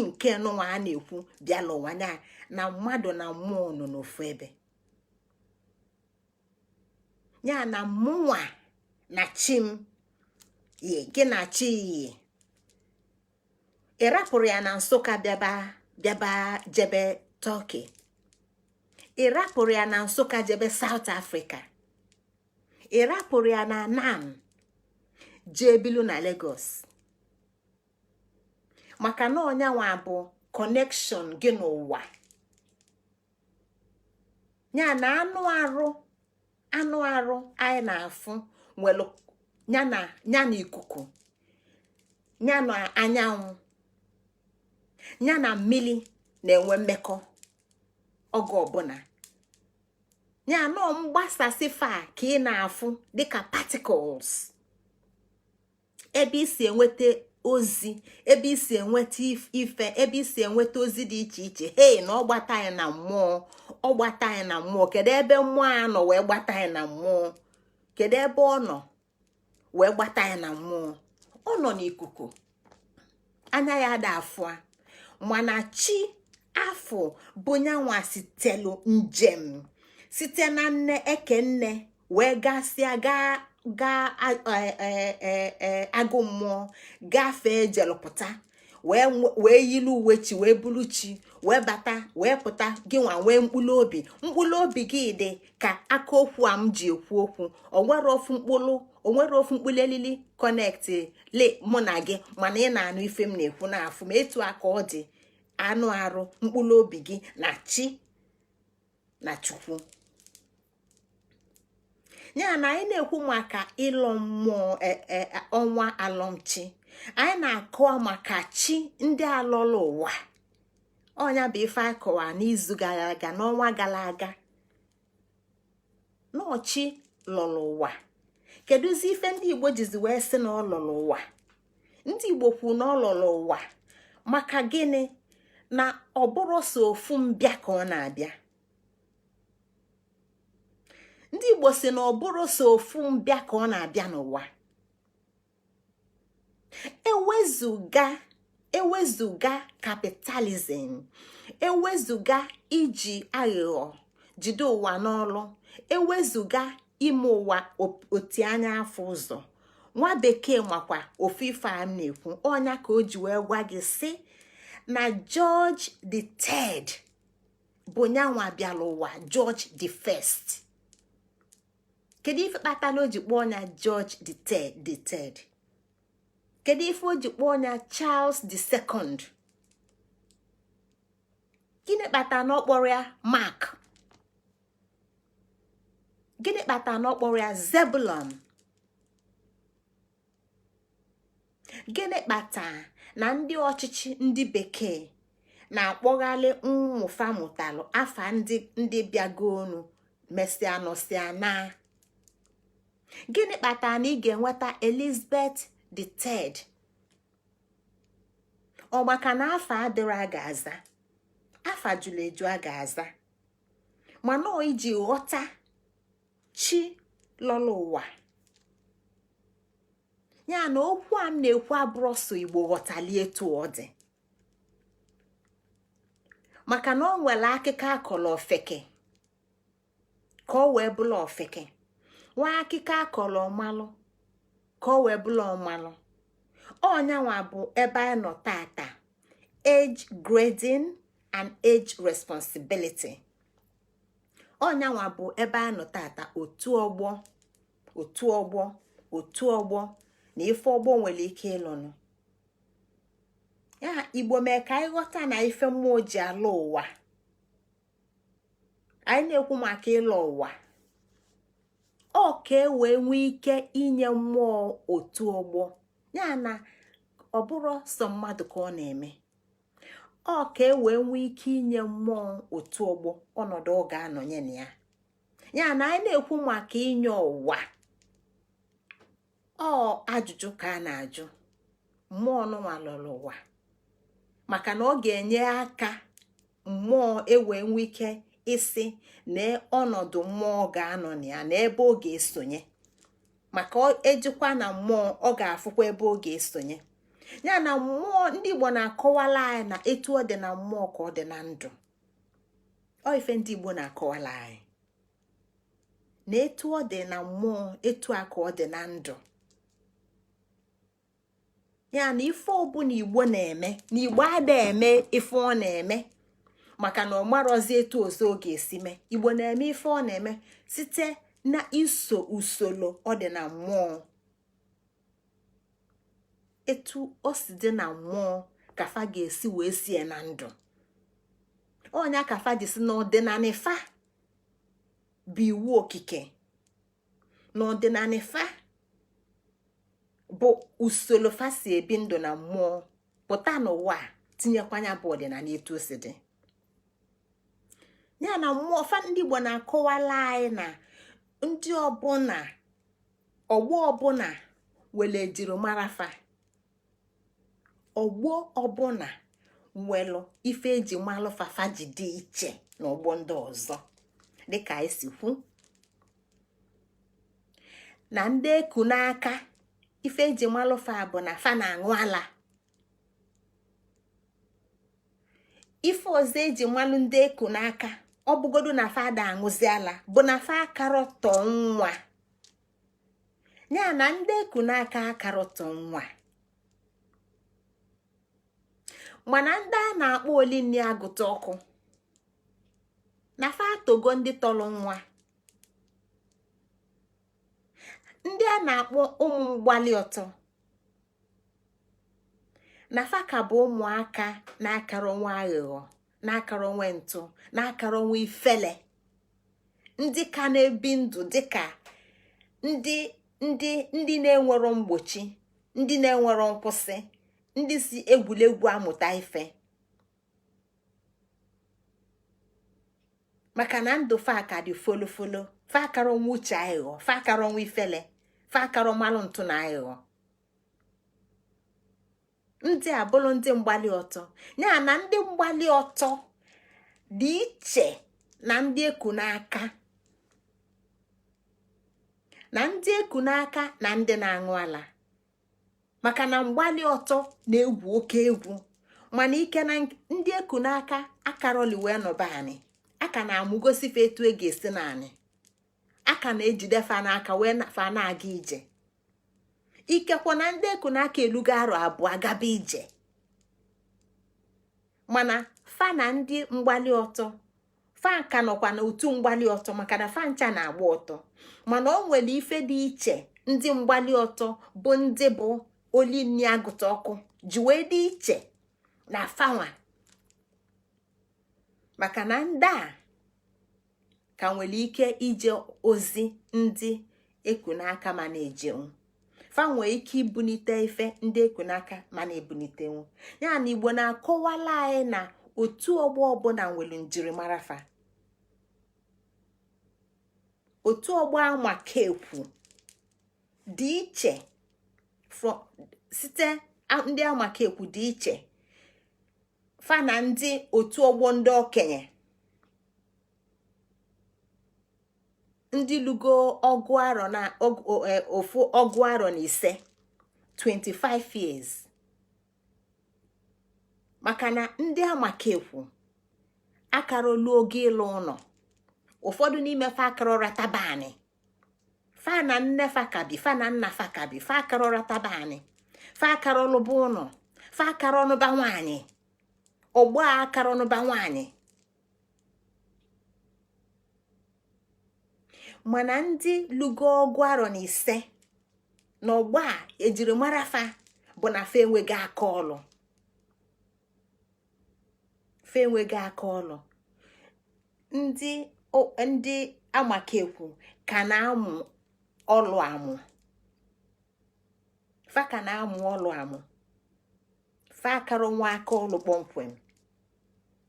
nke nụnwa a na-ekwu bịala ụwa, ya na mmadụ na mmụọ nọ n'ofu ebe. Ya na mụnwa na chi m ye gị na chi yi ịrapụrụ ya na Nsụka bịaba jebe Turkey, ịrapụrụ ya na Nsụka jebe South Africa, ịrapụrụ ya na Nam jee bilu na Lagos, maka na ọnyanwa bụ connection gị n'ụwa. Ya na anụ arụ anyị na-afụ nwere ya na ikuku, ya na anyanwụ, ya na mmiri na-enwe mmekọ oge ọbụla. Ya na mgbasasị fa ka ị na-afụ dịka particles ebe isi enweta ozi, ebe isi enweta ife, ebe isi enweta ozi dị iche iche. Hei, na ọ gbata anyị na mmụọ, ọ gbata anyị na mmụọ. Kedu ebe mmụọ a nọ wee gbata anyị na mmụọ? Kedu ebe ọ nọ wee gbata anyị na mmụọ? Ọ nọ n'ikuku, anya ya ada afụa, mana chi afọ bụ nyanwa sitelu njem site na nne eke nne wee gasịa gaa agụ mmụọ, gafee jelụpụta, wee yiri uwe chi, wee bulu chi, wee bata, wee pụta, gị nwa wee mkpụrụ obi gị dị ka aka okwu a m ji ekwu okwu. Onwere ofu mkpụrụ elili kọnekti le mụ na gị, mana ị na-anụ ife m na-ekwu n'afụ m. Etu aka ọ dị anụ arụ mkpụrụ obi gị na chi na chukwu. Ya na anyị na-ekwu maka ịlọ mmụọ ọnwa alọmchi, anyị na-akọwa maka chi ndị alọla ụwa. Ọnya bụ ife anyị kọwa n'izu gara aga, n'ọnwa gara aga, n'ọchi lọrọ ụwa. Kedụzi ife ndị Igbo jizi wee sị na ọ lọrọ ụwa? Ndị Igbo kwu na ọ lọrọ ụwa maka gịnị? Na ọ bụrụ so ofu mbịa ka ọ na-abịa. Ndị Igbo si na ọ bụrụ so ofu mbịa ka ọ na-abịa n'ụwa. Ewezuga kapitalizm, ewezuga iji aghụghọ jide ụwa n'ọlụ, ewezuga ime ụwa oti anya afọ ụzọ. Nwa bekee makwa ofu ife a m na-ekwu. Ọnya ka o ji wee gwa gị sị na George the Third bụ nyanwa bịala ụwa, George the First. Kedu ife kpatara o ji kpọọ ọnya George the Third? Kedu ife o ji kpọọ ọnya Charles the Second? Gịnị kpatara na ọ kpọrọ ya Mark? Gịnị kpatara na ọ kpọrọ ya Zebulon? Gịnị kpatara na ndị ọchịchị ndị bekee na-akpọghalị mmụfa mụtalụ afa ndị bịagonu mesịa nọsịa na? Gịnị kpatara na ị ga-enweta Elizabeth the Third? Ọ maka na afa adịrọ a ga-aza, afa jụrụ eju a ga-aza, mana ọ iji ghọta chi lọrọ ụwa. Ya na okwu a m na-ekwu abụrụ so Igbo ghọtalie etu ọ dị, maka na ọ nwere akụkọ akọrọ ofeke ka ọ wee bụrụ ofeke, nwa akụkọ akọrọ ọmalụ ka ọ wee bụrụ ọmalụ. Ọnyanwa bụ ebe anyị nọ tata, age grading and age responsibility. Ọnyanwa bụ ebe anyị nọ tata, otu ọgbọ na ife ọgbọ nwere ike ịlụnụ. Ya Igbo mee ka anyị ghọta na ife mmụọ ji ala ụwa. Anyị na-ekwu maka ịlọ ụwa, ọ ka e wee nwee ike inye mmụọ otu ọgbọ. Ya na ọ bụrụ sọ mmadụ ka ọ na-eme, ọ ka e wee nwee ike inye mmụọ otu ọgbọ ọnọdụ ọ ga-anọnye na ya. Ya na anyị na-ekwu maka inye ụwa, ọ ajụjụ ka a na-ajụ mmụọ nụnwa lọrọ ụwa, maka na ọ ga-enye aka mmụọ ewee nwee ike isi na ọnọdụ mmụọ ga-anọ na ya na ebe ọ ga-esonye. Maka ejikwa na mmụọ, ọ ga-afụkwa ebe ọ ga-esonye. Ya na mmụọ, ndị Igbo na-akọwala anyị na etu ọ dị na mmụọ ka ọ dị na ndụ. Ọ ife ndị Igbo na-akọwala anyị na etu ọ dị na mmụọ, etu a ka ọ dị na ndụ. Ya na ife ọbụla Igbo na-eme, na Igbo ada eme ife ọ na-eme maka na ọ marọzi etu ọzọ ọ ga-esi mee. Igbo na-eme ife ọ na-eme site na iso usoro ọ dị na mmụọ. Etu o si dị na mmụọ kafa ga-esi wee sie na ndụ. Ọnya kafa ji si na ọdịnala fa bụ iwu okike, na ọdịnala fa bụ usoro fa si ebi ndụ na mmụọ, pụta n'ụwa tinyekwanya bụ ọdịnala etu o si dị. Ya na mmụọ fa ndị Igbo na-akọwala anyị na ndị ọbụla, ọgbọ ọbụla wele ejiri mara fa. ọgbọ ọbụla nwelu ife eji malụ fafa ji dị iche n'ọgbọ ndị ọzọ dịka esi kwu na ndị eku n'aka ife eji malụ fa bụ na fa na-aṅụ ala. Ife ọzọ eji malụ ndị eku n'aka ọ bụgodu na fa da aṅụzi ala bụ na fa akarọtọ nwa. Ya na ndị eku n'aka akarọtọ nwa, mana ndị a na-akpọ olinni agụta ọkụ na fa atogo ndị tọrọ nwa. Ndị a na-akpọ ụmụ mgbali ọtọ na fa ka bụ ụmụaka na-akara nwa aghụghọ, na-akara nwa ntụ, na-akara nwa ifele, ndị ka na-ebi ndụ dịka ndị na-enwero mgbochi, ndị na-enwero nkwụsị, ndị si egwuregwu amụta ife. Maka na ndụ fa ka dị folofolo, fa akara nwa uche aghụghọ, fa akara nwa ifele, fa akara mmalụ ntụ na aghụghọ. Ndị a bụrụ ndị mgbali ọtọ. Ya na ndị mgbali ọtọ dị iche na ndị eku n'aka, na ndị eku n'aka na ndị na-aṅụ ala. Maka na mgbali ọtọ na-egwu oke egwu, mana ike na ndị eku n'aka akarọli wee nọba anyị, aka na-amụgosife etu e ga-esi naanị, aka na-ejide fa n'aka wee fa na-aga ije. Ikekwa na ndị eku n'aka elugo arọ abụọ agaba ije, mana fa na ndị mgbali ọtọ fa nka nọkwa na otu mgbali ọtọ, maka na fa ncha na-agba ọtọ. Mana o nwere ife dị iche ndị mgbali ọtọ bụ ndị bụ olinni agụta ọkụ ji wee dị iche na fanwa. Maka na ndị a ka nwere ike ije ozi ndị eku n'aka ma na-ejenwu. Fa nwee ike ibunite ife ndị eku n'aka ma na-ebunitenwu. Ya na Igbo na-akọwala anyị na otu ọgbọ ọbụla nwere njirimara fa. Otu ọgbọ amakekwu dị iche site ndị amakekwu dị iche fa na ndị otu ọgbọ ndị okenye, ndị lugo ọgụ arọ na ofu ọgụ arọ na ise, 25 years. Maka na ndị amakekwu akara olu oge ịlụ ụlọ, ụfọdụ n'ime fa akara ratabani, fa na nne fa kabi, fa na nna fa kabi, fa akara ratabani, fa akara ọlụba ụlọ, fa akara ọnụba nwaanyị, ọgbọ a akara ọnụba nwaanyị. Mana ndị lugo ọgụ arọ na ise na ọgbọ a ejiri mara fa bụ na fa enweghị aka ọlụ, fa enweghị aka ọlụ. Ndị amakekwu ka na-amụ ọlụ amụ, fa ka na-amụ ọlụ amụ, fa akara nwa aka ọlụ kpọmkwem,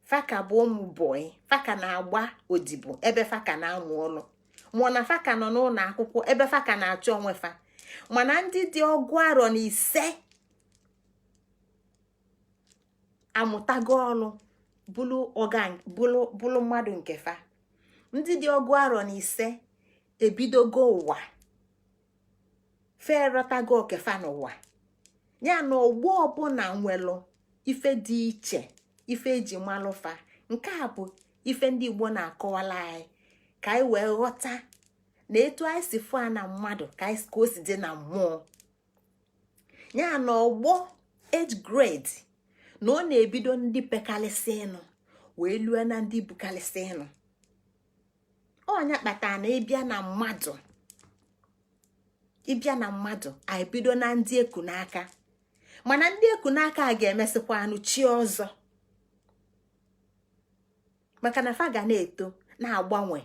fa ka bụ ụmụ bọị, fa ka na-agba odibo ebe fa ka na-amụ ọlụ, mụna fa ka nọ n'ụlọ akwụkwọ ebe fa ka na-achọ onwe fa. Mana ndị dị ọgụ arọ na ise amụtago ọlụ bụlụ mmadụ nke fa. Ndị dị ọgụ arọ na ise ebidogo ụwa, ferọtago okefa n'ụwa. Ya na ọgbọ ọbụla nwelụ ife dị iche, ife eji malụ fa. Nke a bụ ife ndị Igbo na-akọwala anyị ka anyị wee ghọta na etu anyị si fụ na mmadụ ka o si dị na mmụọ. Ya na ọgbọ age grade na ọ na-ebido ndị pekalịsị ịnụ wee lue na ndị bukalịsị ịnụ. Ọnya kpatara na ịbịa na mmadụ anyị bido na ndị eku n'aka, mana ndị eku n'aka a ga-emesịkwa anụ chi ọzọ, maka na fa ga na-eto na-agbanwe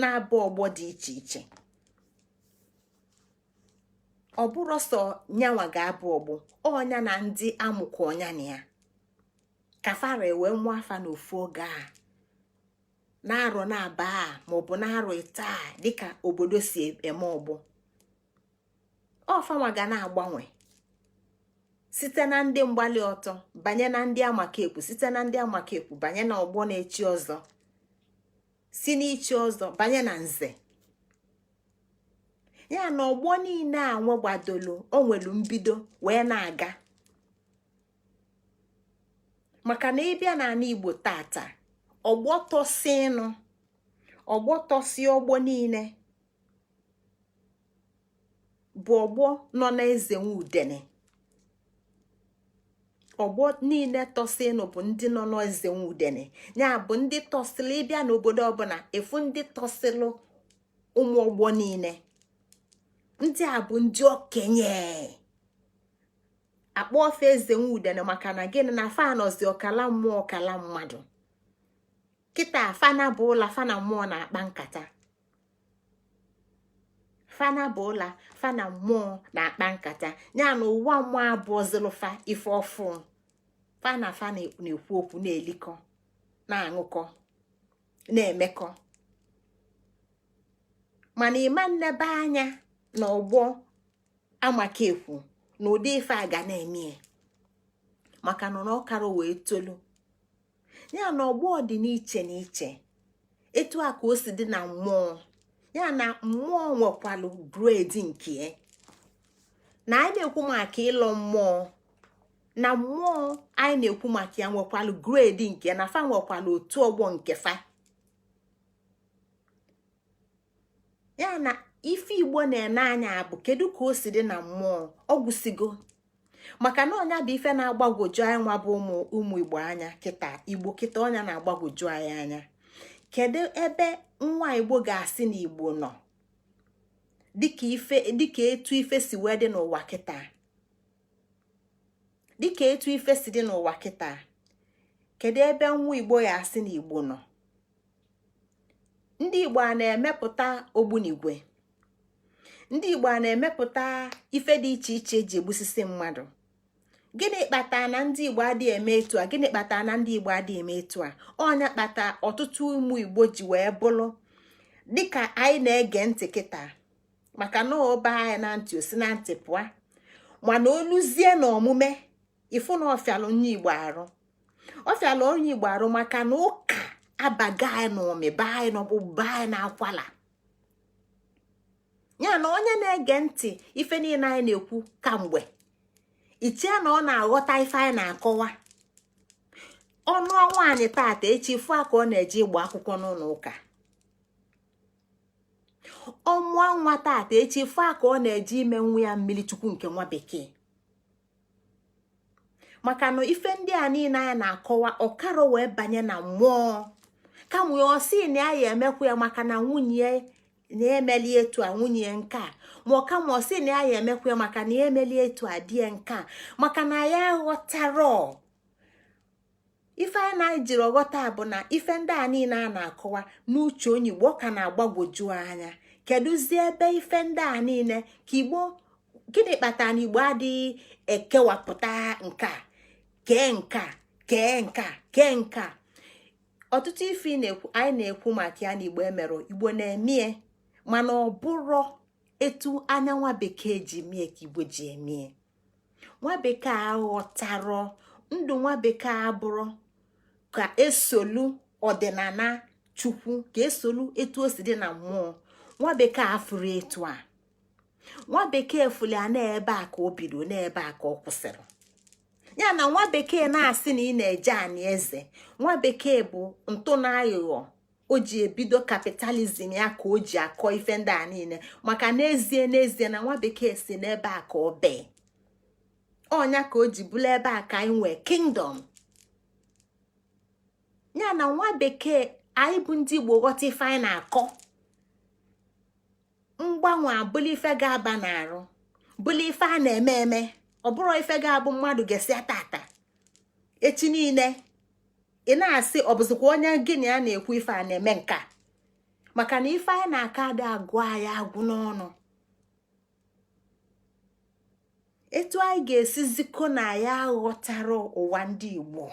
na-abụ ọgbọ dị iche iche. Ọ bụrụ sọ nyanwa ga-abụ ọgbọ, ọnya na ndị amụkọ ọnya na ya ka fara wee mụọ afa n'ofu oge a na-arọ na-aba a maọbụ na-arọ taa dịka obodo si eme ọgbọ. Ọfanwa ga na-agbanwe site na ndị mgbali ọtọ banye na ndị amakekwu, site na ndị amakekwu banye na ọgbọ na-echi ọzọ, si n'ichi ọzọ banye na nze. Ya na ọgbọ niile a nwe gbadolo o nwelu mbido wee na-aga. Maka na ịbịa n'ala Igbo tata, ọgbọ tọsịnụ, ọgbọ tọsị ọgbọ niile bụ ọgbọ nọ n'eze Nwudene. Ọgbọ niile tọsịnụ bụ ndị nọ n'eze Nwudene. Ya bụ ndị tọsịlụ, ịbịa n'obodo ọbụla efu ndị tọsịlụ ụmụ ọgbọ niile. Ndị a bụ ndị okenye akpọ ofe eze Nwudene, maka na gịnị na fa anọzi ọkala mmụọ ọkala mmadụ. Kịta fana bụ ụla fana mmụọ na-akpa nkata, fana bụ ụla fana mmụọ na-akpa nkata. Ya na ụwa mmụọ abụọzilụfa ife ọfụ, fana na-ekwu okwu, na-elikọ, na-aṅụkọ, na-emekọ. Mana ịma nnebe anya na ọgbọ amakekwu na ụdị ife a ga na-eme, maka na ọkara wee tolu. Ya na ọgbọ dị n'iche n'iche, etu a ka o si dị na mmụọ. Ya na mmụọ nwekwalụ grade nke ya. Na anyị na-ekwu maka ịlọ mmụọ, na mmụọ anyị na-ekwu maka ya nwekwalụ grade nke ya, na fa nwekwalụ otu ọgbọ nke fa. Ya na ife Igbo na-ene anya bụ kedu ka o si dị na mmụọ. Ọgwụsigo, maka na ọnya bụ ife na-agbagwoju anyị nwa bụ ụmụ Igbo anya kịta. Igbo kịta ọnya na-agbagwoju anyị anya. Kedu ebe nwa Igbo ga-asị na Igbo nọ dịka etu ife si wee dị n'ụwa kịta, dịka etu ife si dị n'ụwa kịta? Kedu ebe nwa Igbo ya asị na Igbo nọ? Ndị Igbo a na-emepụta ogbunigwe, ndị Igbo a na-emepụta ife dị iche iche eji egbusisi mmadụ. Gịnị kpatara na ndị Igbo adịghị eme etu a? Gịnị kpatara na ndị Igbo adịghị eme etu a? Ọnya kpatara ọtụtụ ụmụ Igbo ji wee bụrụ dịka anyị na-ege ntị kịta, maka na ọba anyị na ntị osi na ntị pụa. Mana oluzie na omume ịfụ na ọfịalụ onye Igbo arụ, ọfịalụ onye Igbo arụ, maka na ụka abaga anyị na omebe anyị na ọgbụgba anyị na akwala. Ya na onye na-ege ntị ife niile anyị na-ekwu kamgbe, ichie na ọ na-aghọta ife anyị na-akọwa. Ọnụ ọnwa anyị tata, echi fụ aka ọ na-eje ịgba akwụkwọ n'ụlọ ụka. Ọmụọ nwa tata, echi fụ aka ọ na-eje ime nwa ya mmiri chukwu nke nwa bekee. Maka na ife ndị a niile anyị na-akọwa ọkara wee banye na mmụọ. Kamwe ọ sị na ya emekwa ya maka na nwunye na-emeli etu a, nwunye nke a. Ma ọ kama ọ sị na ya emekwa ya maka na ya emeli etu a, die nke a. Maka na ya ghọtara ife anyị na-ejiri ọghọta bụ na ife ndị a niile a na-akọwa n'uche onye Igbo ka na-agbagwoju anya. Kedụzie ebe ife ndị a niile ka Igbo, gịnị kpatara na Igbo adịghị ekewapụta nka kee nka kee nka kee nka? Ọtụtụ ife anyị na-ekwu maka ya na Igbo emerụ, Igbo na-emie, mana ọ bụrụ etu anya nwa bekee ji mie ka Igbo ji emie. Nwa bekee aghọtarọ ndụ, nwa bekee abụrụ ka esolu ọdịnala Chukwu, ka esolu etu o si dị na mmụọ. Nwa bekee afụrụ etu a. Nwa bekee fụli a na-ebe a ka o bido, na-ebe a ka ọ kwụsịrị. Ya na nwa bekee na-asị na ị na-eje ani eze. Nwa bekee bụ ntụ na aghụghọ o ji ebido kapitalizm ya, ka o ji akọ ife ndị a niile. Maka n'ezie na nwa bekee si n'ebe a ka ọ bee. Ọnya ka o ji bụla ebe a ka anyị nwee kingdom. Ya na nwa bekee, anyị bụ ndị Igbo ghọta ife anyị na-akọ. Mgbanwe abụla ife ga-aba n'arụ, bụla ife a na-eme eme. Ọ bụrụ ife ga-abụ mmadụ ga-esi tata echi niile ị na-asị ọ bụzikwa onye gịnị a na-ekwu ife a na-eme nka. Maka na ife anyị na-aka adị agụ anyị agwụ n'ọnụ. Etu anyị ga-esi zikọ na ya aghọtara ụwa ndị Igbo,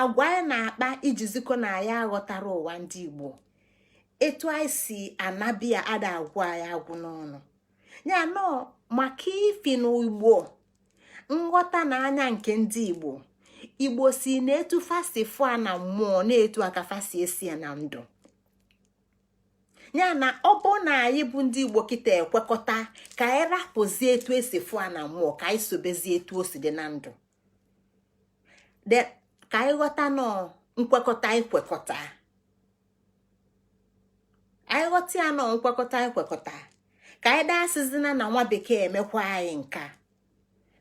agwa anyị na-akpa iji zikọ na ya aghọtara ụwa ndị Igbo. Etu anyị si anabịa ada agwụ anyị agwụ n'ọnụ. Ya nọ maka ifi n'Igbo nghọta na anya nke ndị Igbo si na-etu fasi fụa na mmụọ na-etu aka fasi esi ya na ndụ. Ya na ọ bụ na anyị bụ ndị Igbo kịta ekwekọta ka anyị rapụzie etu esi fụa na mmụọ ka anyị sobezie etu o si dị na ndụ. Ka anyị ghọta nọ nkwekọta ikwekọta. Anyị ghọta ya nọ nkwekọta ikwekọta. Ka anyị dasịzina na nwa bekee emekwa anyị nka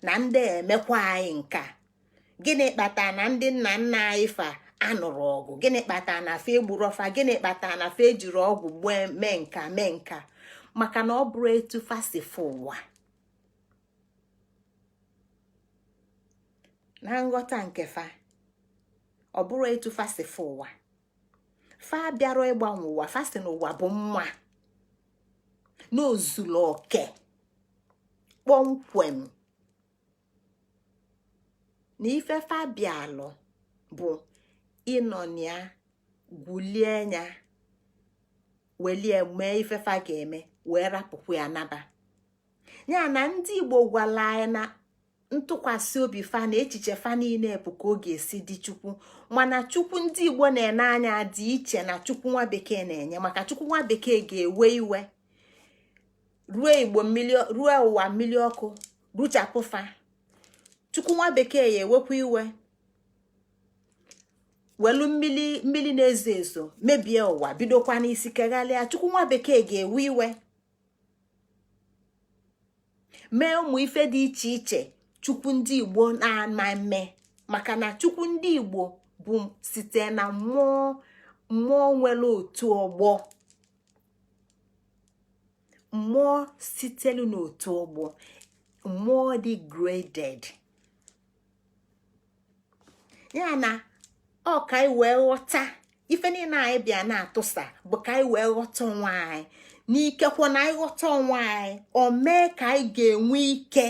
na ndị emekwa anyị nka. Gịnị kpatara na ndị nna nna anyị fa anụrụ ọgụ? Gịnị kpatara na fa egburu ọfa? Gịnị kpatara na fa ejiri ọgwụ gbue mee nka? Maka na ọ bụrụ etu fa si fụ ụwa. Na nghọta nke fa, ọ bụrụ etu fa si fụ ụwa. Fa bịara ịgbanwe ụwa. Fa si n'ụwa bụ mma n'ozulu oke kpọmkwem. Na ife fa bịalụ bụ ịnọnya gwulie nya welie mee ife fa ga-eme wee rapụkwa ya naba. Ya na ndị Igbo gwala anyị na ntụkwasị obi fa na echiche fa niile bụ ka ọ ga-esi dị Chukwu. Mana Chukwu ndị Igbo na-ene anya dị iche na Chukwu nwa bekee na-enye. Maka Chukwu nwa bekee ga-ewe iwe ruo ụwa mmiri ọkụ ruchapụ fa. Chukwu nwa bekee ya ewekwa iwe welu mmiri na-ezo ezo mebie ụwa bidokwa n'isi keghalịa. Chukwu nwa bekee ga-ewe iwe mee ụmụ ife dị iche iche Chukwu ndị Igbo na-ama mme. Maka na Chukwu ndị Igbo bụ site na mmụọ nwere otu ọgbọ. Mmụọ sitelu n'otu ọgbọ. Mmụọ dị graded. Ya na ọ ka anyị wee ghọta ife niile anyị bịa na-atụsa bụ ka anyị wee ghọta onwe anyị. N'ikekwe na anyị ghọta onwe anyị, o mee ka anyị ga-enwe ike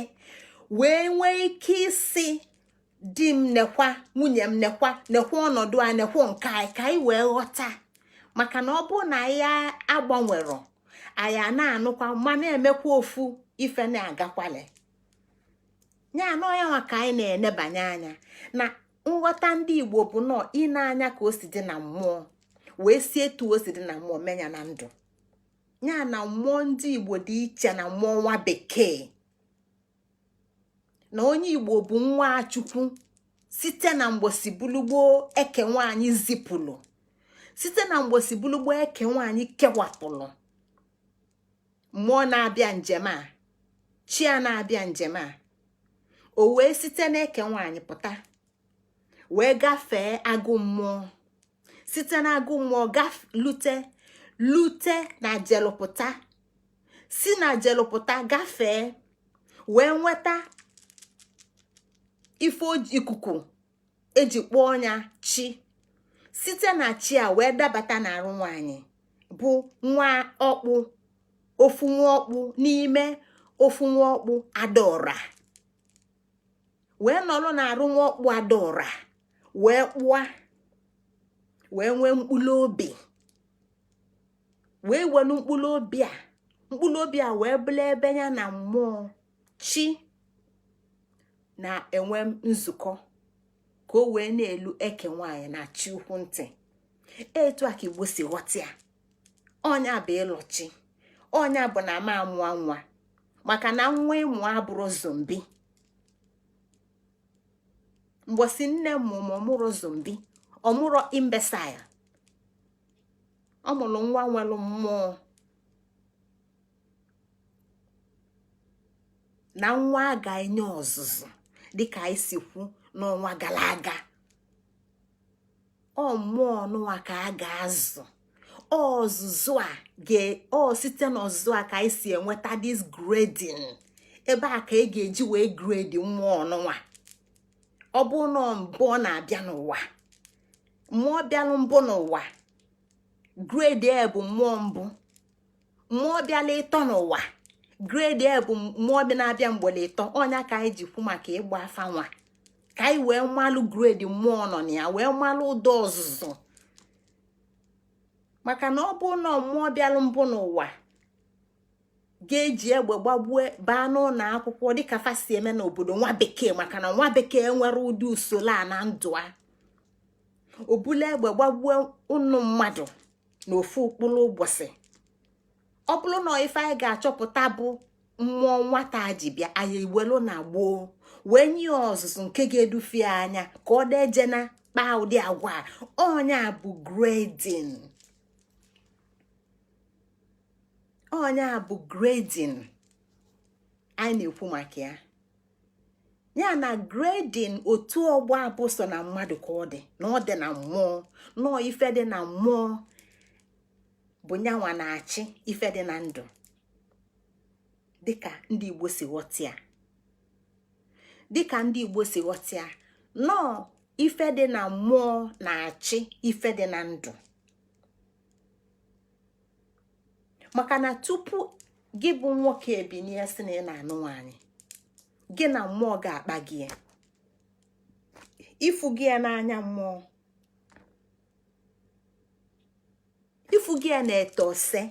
wee nwee ike isi di m nekwa, nwunye m nekwa ọnọdụ a nekwa nke anyị ka anyị wee ghọta. Maka na ọ bụ na anyị agbanwero anyị na-anụkwa ma na-emekwa ofu ife na-agakwale. Ya na ya nwa ka anyị na-enebanye anya na nghọta ndị Igbo bụ nọ ine anya ka o si dị na mmụọ wee si etu o si dị na mmụọ menya na ndụ. Ya na mmụọ ndị Igbo dị iche na mmụọ nwa bekee. Na onye Igbo bụ nwa Chukwu site na mgbosi bulugbo eke nwaanyị zipụlụ. Site na mgbosi bulugbo eke nwaanyị kewapụlụ. Mmụọ na-abịa njem a, chi a na-abịa njem a, o wee site n'eke nwaanyị pụta wee gafee agụ mmụọ. Site na agụ mmụọ lute na jelụpụta. Si na jelụpụta gafee wee nweta ife ikuku eji kpọọ ọnya chi. Site na chi a wee dabata n'arụ nwaanyị bụ nwa ọkpụ, ofu nwa ọkpụ n'ime ofu nwa ọkpụ adaora. Wee nọrọ n'arụ nwa ọkpụ adaora wee kpụa wee nwee mkpụrụ obi. Wee welu mkpụrụ obi a wee bụla ebe ya na mmụọ chi na-enwe nzukọ ka o wee na-elu eke nwaanyị na chi ukwu ntị. Etu a ka Igbo si ghọta ya. Ọnya bụ ịlọchi. Ọnya bụ na ama amụa nwa. Maka na nwa ịmụ abụrụ zombi. Mgbosi nne m ọmụrụ zombi, ọmụrụ imbecile. Ọ mụrụ nwa nwere mmụọ. Na nwa a ga-enye ọzụzụ dịka anyị si kwu n'ọnwa gara aga. Ọ mmụọ n'ụwa ka a ga-azụ. Ọzụzụ a site n'ọzụzụ a ka anyị si enweta this grading. Ebe a ka ị ga-eji wee grade mmụọ n'ụwa. Ọ bụ na mbụ ọ na-abịa n'ụwa. Mmụọ bịalụ mbụ n'ụwa. Grade e bụ mmụọ mbụ. Mmụọ bịala ịtọ n'ụwa. Grade e bụ mmụọ bi na-abịa mgbele ịtọ. Ọnya ka anyị ji kwu maka ịgba afa nwa. Ka anyị wee malụ grade mmụọ nọ na ya, wee malụ ụdọ ọzụzụ. Maka na ọ bụ na mmụọ bịalụ mbụ n'ụwa ga-eji egbe gbagbue baa n'ụlọ akwụkwọ dịka fasi eme n'obodo nwa bekee, maka na nwa bekee nwere ụdị usoro a na ndụ a. obula egbe gbagbue ụnụ mmadụ n'ofu ụkpụrụ ụbọchị. ọ bụrụ na ife anyị ga-achọpụta bụ mmụọ nwata ji bịa, anyị iwelu na gboo wee nye ọzụzụ nke ga-edufie anya ka ọ deje na kpaa ụdị agwa. onye a bụ grading. onye a bụ grading anyị na-ekwu maka ya. ya na grading otu ọgbọ abụ so na mmadụ ka ọ dị, na ọ dị na mmụọ, nọọ ife dị na mmụọ bụ nyanwa na-achị ife dị na ndụ, dịka ndị Igbo si ghọtịa. nọọ ife dị na mmụọ na-achị ife dị na ndụ. maka na tupu gị bụ nwoke ebinie si na ị na-anụ nwaanyị, gị na mmụọ ga-akpa gị ya, ifu gị ya n'anya mmụọ, ifu gị ya na-ete ose,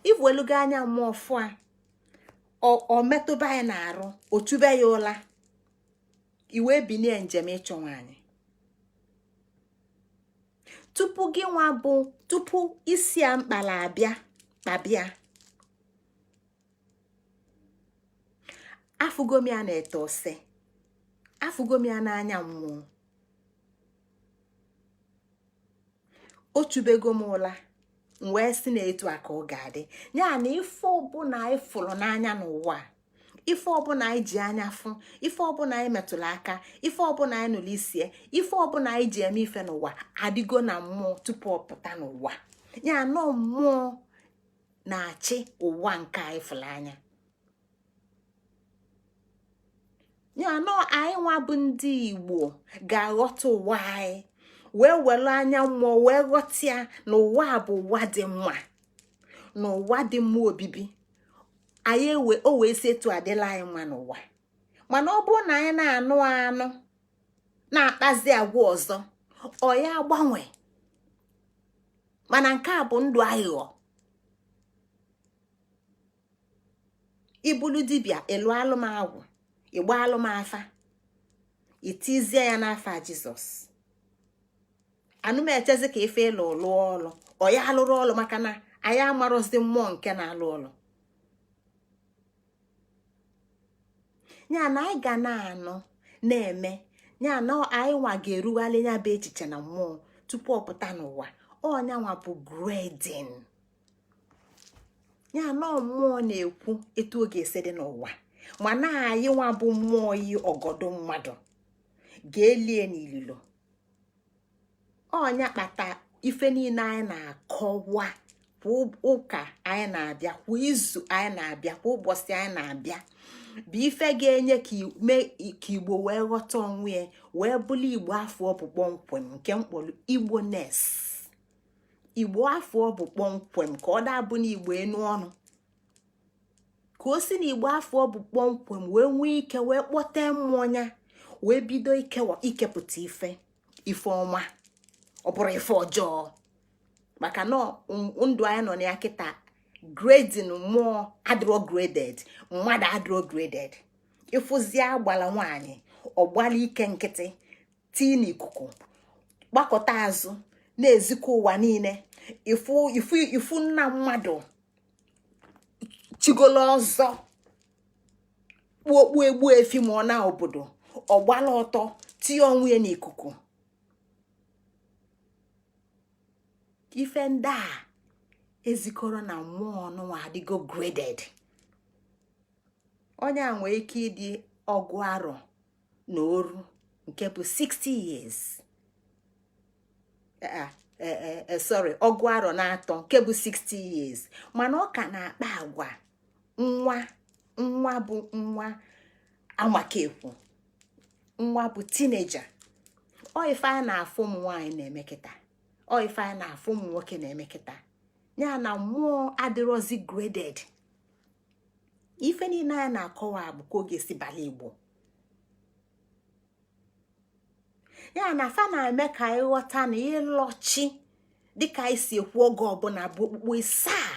ifu elugo anya mmụọ fụa o metụba ya na-arụ, otube ya ụla, iwe binie njem ịchọ nwaanyị. tupu isi a mkpala abịa kpabịa, afụgom ya na-ete ose, afụgom ya n'anya mmụọ, otubego m ụla, wee si na etu a ka ọ ga-adị. ya na ife ọbụla anyị fụrụ n'anya n'ụwa, ife ọbụla anyị ji anya fụ, ife ọbụla anyị metụrụ aka, ife ọbụla anyị nụrụ isie, ife ọbụla anyị ji eme ife n'ụwa adịgo na mmụọ tupu ọ pụta n'ụwa. ya nọ mmụọ na-achị ụwa nke anyị fụrụ anya. ya nọ anyị nwa bụ ndị Igbo ga-aghọta ụwa anyị, wee were anya mmụọ wee ghọtịa na ụwa bụ ụwa dị mma, na ụwa dị mma obibi. anyị o wee si etu adịla anyị mma n'ụwa. mana ọ bụrụ na anyị na-anụ anụ na-akpazi agwa ọzọ, ọ ya agbanwe. mana nke a bụ ndụ aghụghọ. ibulu dibịa elu alụmagwụ, igba alụmafa, itizie ya n'afa Jizọs. anụmechezi ka ife ịlụ lụọ ọlụ, ọ ya alụrụ ọlụ, maka na anyị amarọzi mmụọ nke na-alụ ọlụ. ya na anyị ga na-anọ na-eme, ya na anyị nwa ga-erugharị ya bụ echiche na mmụọ tupu ọ pụta n'ụwa. ọnyanwa bụ grading. ya na mmụọ na-ekwu etu ọ ga-esi dị n'ụwa, mana anyị nwa bụ mmụọ yi ọgọdọ mmadụ ga-elie n'ililo. ọnya kpata ife niile anyị na-akọwa kwa ụka anyị na-abịa, kwa izu anyị na-abịa, kwa ụbọchị anyị na-abịa, bụ ife ga-enye ka Igbo wee ghọta onwe ya, wee bụrụ Igbo afọ ọbụ kpọmkwem nke mkpọrọ Igbo nes. Igbo afọ ọbụ kpọmkwem ka ọ dabụ na Igbo enu ọnụ, ka o si na Igbo afọ ọbụ kpọmkwem wee nwee ike wee kpọte mmụọ ya, wee bido ikepụta ife ọma, ọ bụrụ ife ọjọọ. maka na ndụ anyị nọ na ya kịta, grading mmụọ adịrọ graded, mmadụ adịrọ graded. ịfụzie agbala nwaanyị, ọgbala ike nkịtị, tii n'ikuku, gbakọta azụ, na-ezikọ ụwa niile. ifu nna mmadụ chigolo ọzọ, kpuokpu egbu efi ma ọ na obodo, ọgbala ọtọ, tie onwe ya n'ikuku. ife ndị a ezikọrọ na mmụọ ọnụnwa adịgo graded. onye a nwee ike ịdị ọgụ arọ na oru nke bụ 60 years. ọgụ arọ na atọ nke bụ 60 years. mana ọ ka na-akpa agwa nwa bụ nwa amakekwu, nwa bụ teenager. ọ ife a na-afụ ụmụ nwaanyị na-eme kịta, ọ ife a na-afụ ụmụ nwoke na-eme kịta. ya na mmụọ adịrọzi graded. ife niile a na-akọwa bụ ka ọ ga-esi bala Igbo. ya na fa na-eme ka ịghọta na ịlọchi dịka anyị si ekwu oge ọbụla bụ okpukpe isaa.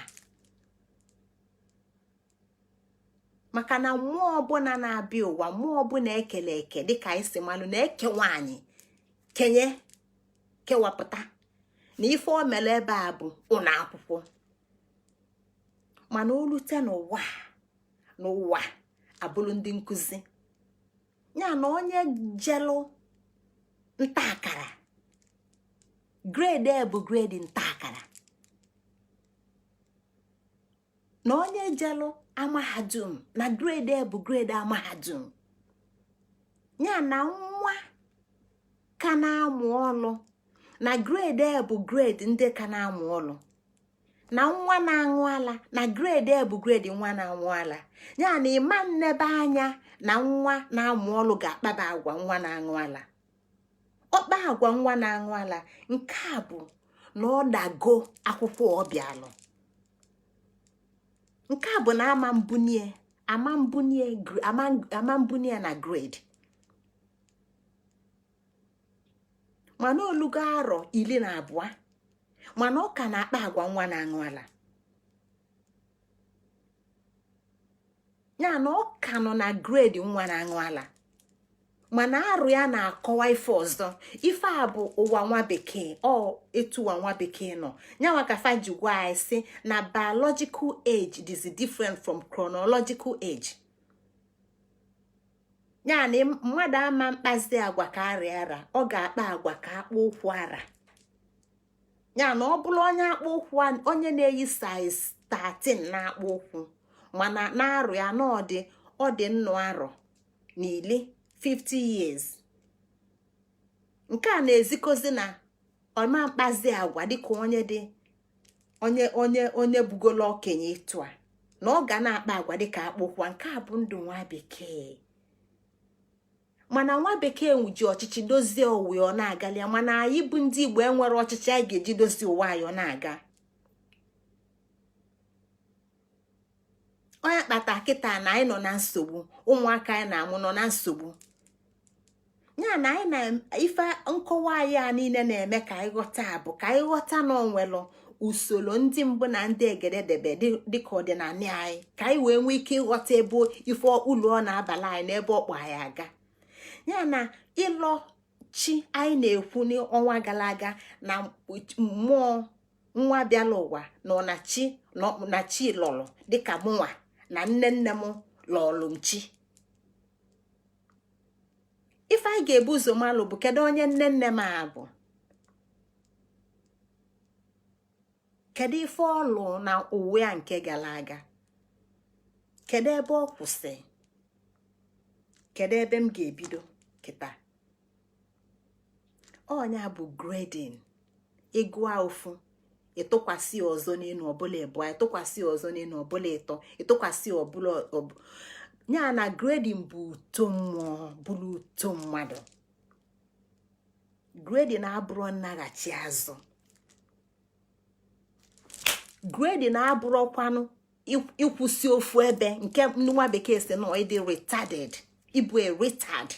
maka na mmụọ ọbụla na-abịa ụwa, mmụọ ọbụla ekele eke dịka anyị si malụ na-eke nwaanyị kenye kewapụta na ife o mere ebe a bụ ụlọ akwụkwọ. mana olute n'ụwa abụrụ ndị nkụzi, ya na onye jelụ nta akara grade bụ grade nta akara, na onye jelụ amahadum na grade bụ grade amahadum. ya na nwa ka na-amụ ọlụ na grade bụ grade ndị ka na-amụ ọlụ, na nwa na-aṅụ ala na grade bụ grade nwa na-aṅụ ala. ya na ịma nnebe anya na nwa na-amụ ọlụ ga-akpaba agwa nwa na-aṅụ ala. ọkpa agwa nwa na-aṅụ ala nke a bụ na ọ dago akwụkwọ ọbịalụ. nke a bụ na ama mbunie na grade. mana olugo arọ 12 mana ọ ka na-akpa agwa nwa na-aṅụ ala. ya na ọ ka nọ na grade nwa na-aṅụ ala, mana arụ ya na-akọwa ife ọzọ. ife a bụ ụwa nwa bekee, etu ụwa nwa bekee nọ. nyanwa ka fa ji gwa anyị sị na biological age is different from chronological age. ya na mmadụ ama mkpazi agwa ka arịa ara, ọ ga-akpa agwa ka akpụ ụkwụ ara. ya na ọ bụrụ onye akpụ ụkwụ, onye na-eyi size 13 na-akpụ ụkwụ, mana na-arụ ya na ọ dị nnụ arọ n'ili 50 years. nke a na-ezikozi na ọma mkpazi agwa dịka onye bugolo okenye ịtụ a, na ọ ga na-akpa agwa dịka akpụkwa. nke a bụ ndụ nwa bekee. mana nwa bekee ji ọchịchị dozie ụwa ọ na-agali ya, mana anyị bụ ndị Igbo enwere ọchịchị anyị ga-eji dozie ụwa anyị ọ na-aga. onye kpata kịta na anyị nọ na nsogbu, ụmụaka anyị na-amụ nọ na nsogbu. ya na anyị na ife nkọwa anyị a niile na-eme ka anyị ghọta bụ ka anyị ghọta na onwelụ usoro ndị mbụ na ndị egededebe dịka ọdịnala anyị, ka anyị wee nwee ike ịghọta ebe ife ụlọ ọ na-abala anyị n'ebe ọkpọ anyị aga. ya na ịlọ chi anyị na-ekwu n'ọnwa gara aga na mmụọ nwa bịala ụwa na chi lọrọ dịka mụnwa na nne m lọlụ m chi. ife anyị ga-ebu ụzọ malụ bụ kedu onye nne m a bụ, kedu ife ọlụ na uwe a nke gara aga, kedu ebe ọ kwụsị, kedu ebe m ga-ebido kịta. ọnya bụ grading. ịgụa ofu ịtụkwasị ọzọ n'elu ọbụla ịbụọ, ịtụkwasị ọzọ n'elu ọbụla ịtọ, ịtụkwasị ọbụla ya na grading bụ uto mmụọ, bụrụ uto mmadụ. grading abụrụ nnaghachi azụ. grading abụrụkwanụ ịkwụsị ofu ebe, nke nwa bekee si nọ ịdị retarded, ịbụ retard.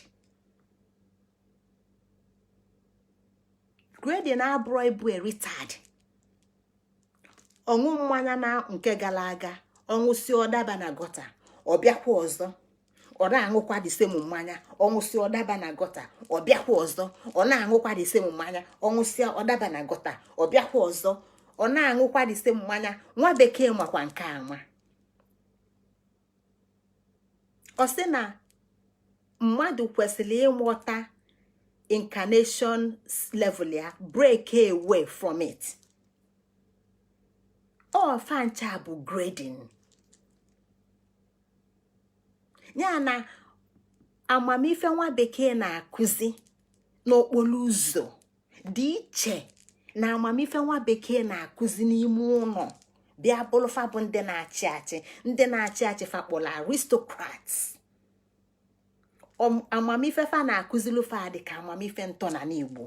grading abụrụ ịbụ retard. ọṅụ mmanya na nke gara aga, ọṅụsị ọdaba na gọta, ọbịakwa ọzọ ọ na-aṅụkwa dị same mmanya, ọṅụsị ọdaba na gọta, ọbịakwa ọzọ ọ na-aṅụkwa dị same mmanya, ọṅụsị ọdaba na gọta, ọbịakwa ọzọ ọ na-aṅụkwa dị same mmanya. nwa bekee makwa nke ama. ọ sị na mmadụ kwesịrị ịnweta incarnation level ya, break away from it. fancha bụ grading. ya na amamife nwa bekee na-akụzi n'okporo ụzọ dị iche na amamife nwa bekee na-akụzi n'ime ụlọ. bịa bụrụfa bụ ndị na-achị achị fakpọrọ aristocrats. amamife fa na-akụzilu fa dị ka amamife ntọna n'Igbo.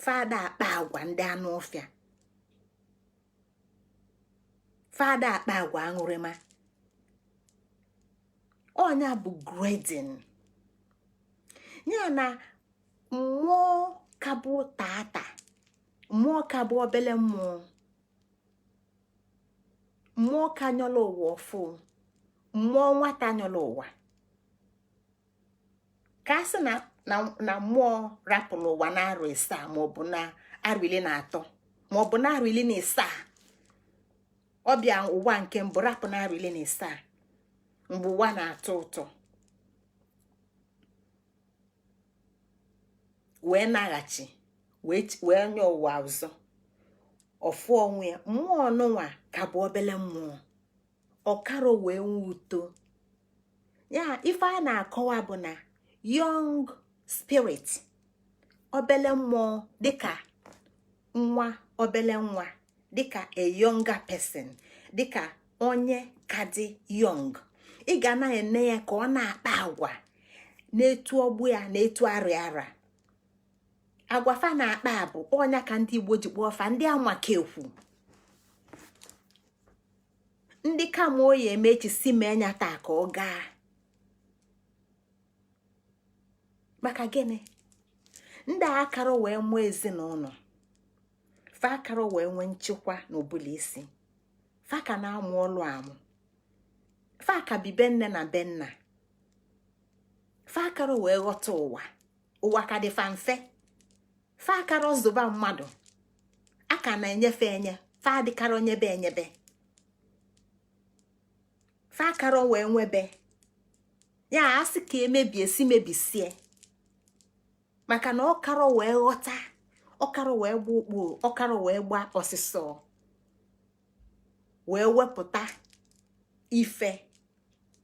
fada akpa agwa ndị anụ ọfịa, fada akpa agwa aṅụrịma. ọnya bụ grading. ya na mmụọ kabụ tata mmụọ ka bụ obele mmụọ, mmụọ ka nyọrọ ụwa ọfụ, mmụọ nwata nyọrọ ụwa. Ka a sị na mmụọ rapụrụ ụwa na arọ 7 maọbụ na arọ 13 maọbụ na arọ 17, ọbịa ụwa nke mbụ rapụ na arọ 17 mgbe ụwa na-atọ ụtọ wee naghachi wee nye ụwa ọzọ ọfụ onwe ya. Mmụọ ọnụnwa ka bụ obele mmụọ, ọkaro wee nwe uto ya. Ife a na-akọwa bụ na young spirit, obele mmụọ dịka nwa, obele nwa dịka a younger person, dịka onye ka dị young. Ị ga na-ene ya ka ọ na-akpa agwa na-etu ọgbụ ya, na-etu arịara. Agwafa na-akpa bụ ọnya ka ndị Igbo ji kpọọ ọfa ndị amakekwu, ndị kama oyi emechi si mee nya taa ka ọ gaa. Maka gịnị? Ndị akara wee mụọ ezinụlọ, fa akara wee nwee nchekwa n'obula isi, fa ka na-amụ ọlụ amụ, fa ka bibe nne na be nna, fa akara wee ghọta ụwa ka dị fa mfe, fa akara ọzụba mmadụ aka na-enyefe enye, fa adịkara onyebe enyebe, fa akara wee nwebe ya. Asị ka emebie si mebisie, maka na ọkara wee ghọta, ọkara wee gba ụkpụrụ, ọkara wee gba ọsịsọ, wee wepụta ife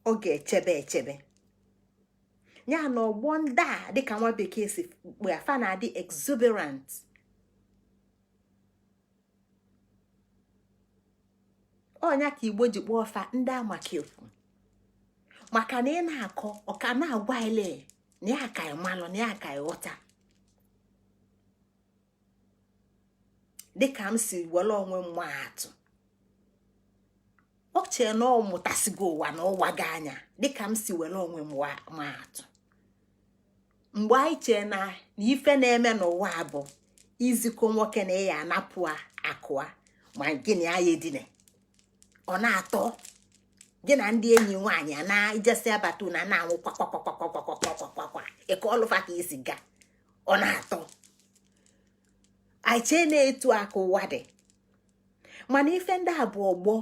ọ ga-echebe echebe ya. Na ọgbọ ndị a dịka nwa bekee si kpụ ya, fa na-adị exuberant. Ọnya ka Igbo ji kpọọ ọfa ndị amakekwu, maka na ị na-akọ ọka na-agwa ile na ya ka ịmalụ, na ya ka ịghọta. Dịka m si were onwe m atụ, ọ chee na ọ mụtasigo ụwa na ụwa ga anya. Dịka m si were onwe m atụ, mgbe anyị chee na ife na-eme n'ụwa bụ izikọ nwoke na ya anapụ akụa ma gịnị anyị edine, ọ na-atọ gị na ndị enyi nwaanyị a na-ijesi abata na na-anwụ kwakwakwakwakwakwakwakwakwa eke ọlụfa ka isi ga, ọ na-atọ. Anyị chee na-etu aka ụwa dị, mana ife ndị a bụ ọgbọ.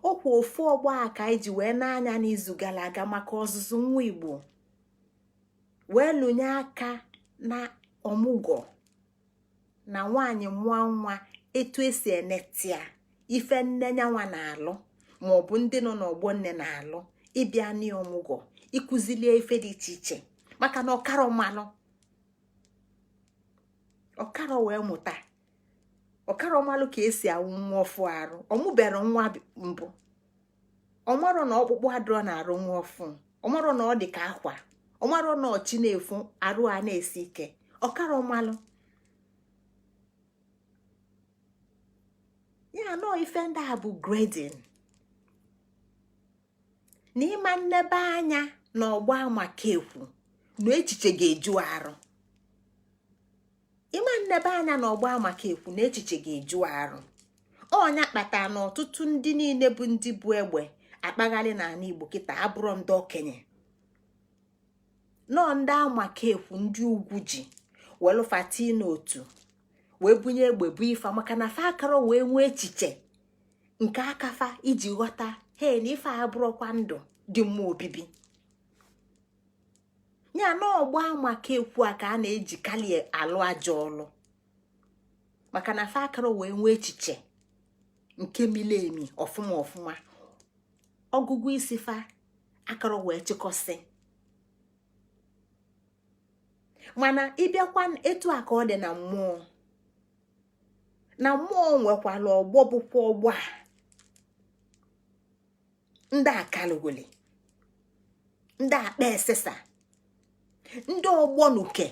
Ọkwa ofu ọgbọ a ka anyị ji wee na-anya n'izu gara aga maka ọzụzụ nwa Igbo, wee lụnye aka na ọmụgwọ na nwaanyị mụọ nwa, etu esi enetia ife nne nyanwa na-alụ maọbụ ndị nọ n'ọgbọ nne na-alụ, ịbịa n'ọmụgwọ ịkụzilie ife dị iche iche. Maka na ọkara mmanụ, ọkara wee mụta, ọkara ọmalụ ka esi awụ nwa ọfụ arụ. Ọmụbere nwa mbụ, ọmarọ na ọkpụkpụ adịrọ na-arụ nwa ọfụ, ọmarọ na ọ dị ka akwa, ọmarọ na ọchị na-efu arụ a na-esi ike. Ọkara ọmalụ ya nọ ife ndị a bụ grading. Na ịma nnebe anya na ọgba amakekwu na echiche ga-eju arụ. Ịma nnebe anya na ọgba amakekwu na echiche ga-eju arụ. Ọnya kpatara na ọtụtụ ndị niile bụ ndị bụ egbe akpaghalị n'ala Igbo kịta abụrụ ndị okenye. Nọ ndị amakekwu ndị ugwu ji welụfati n'otu wee bunye egbe bụ ife, maka na fa akara wee nwee echiche nke akafa iji ghọta he na ife abụrụkwa ndụ dị mma obibi ya. Na ọgba amakekwu a ka a na-eji kalie alụ ajọ ọlụ, maka na fa akara wee nwee echiche nke mile emi ọfụma ọfụma. Ọgụgụ isi fa akara wee chịkọsị. Mana ịbịakwa etu a ka ọ dị na mmụọ, na mmụọ nwekwala ọgbọ bụkwa ọgbọ a ndị akalugoli, ndị akpa esesa, ndị ọgbọ nuke.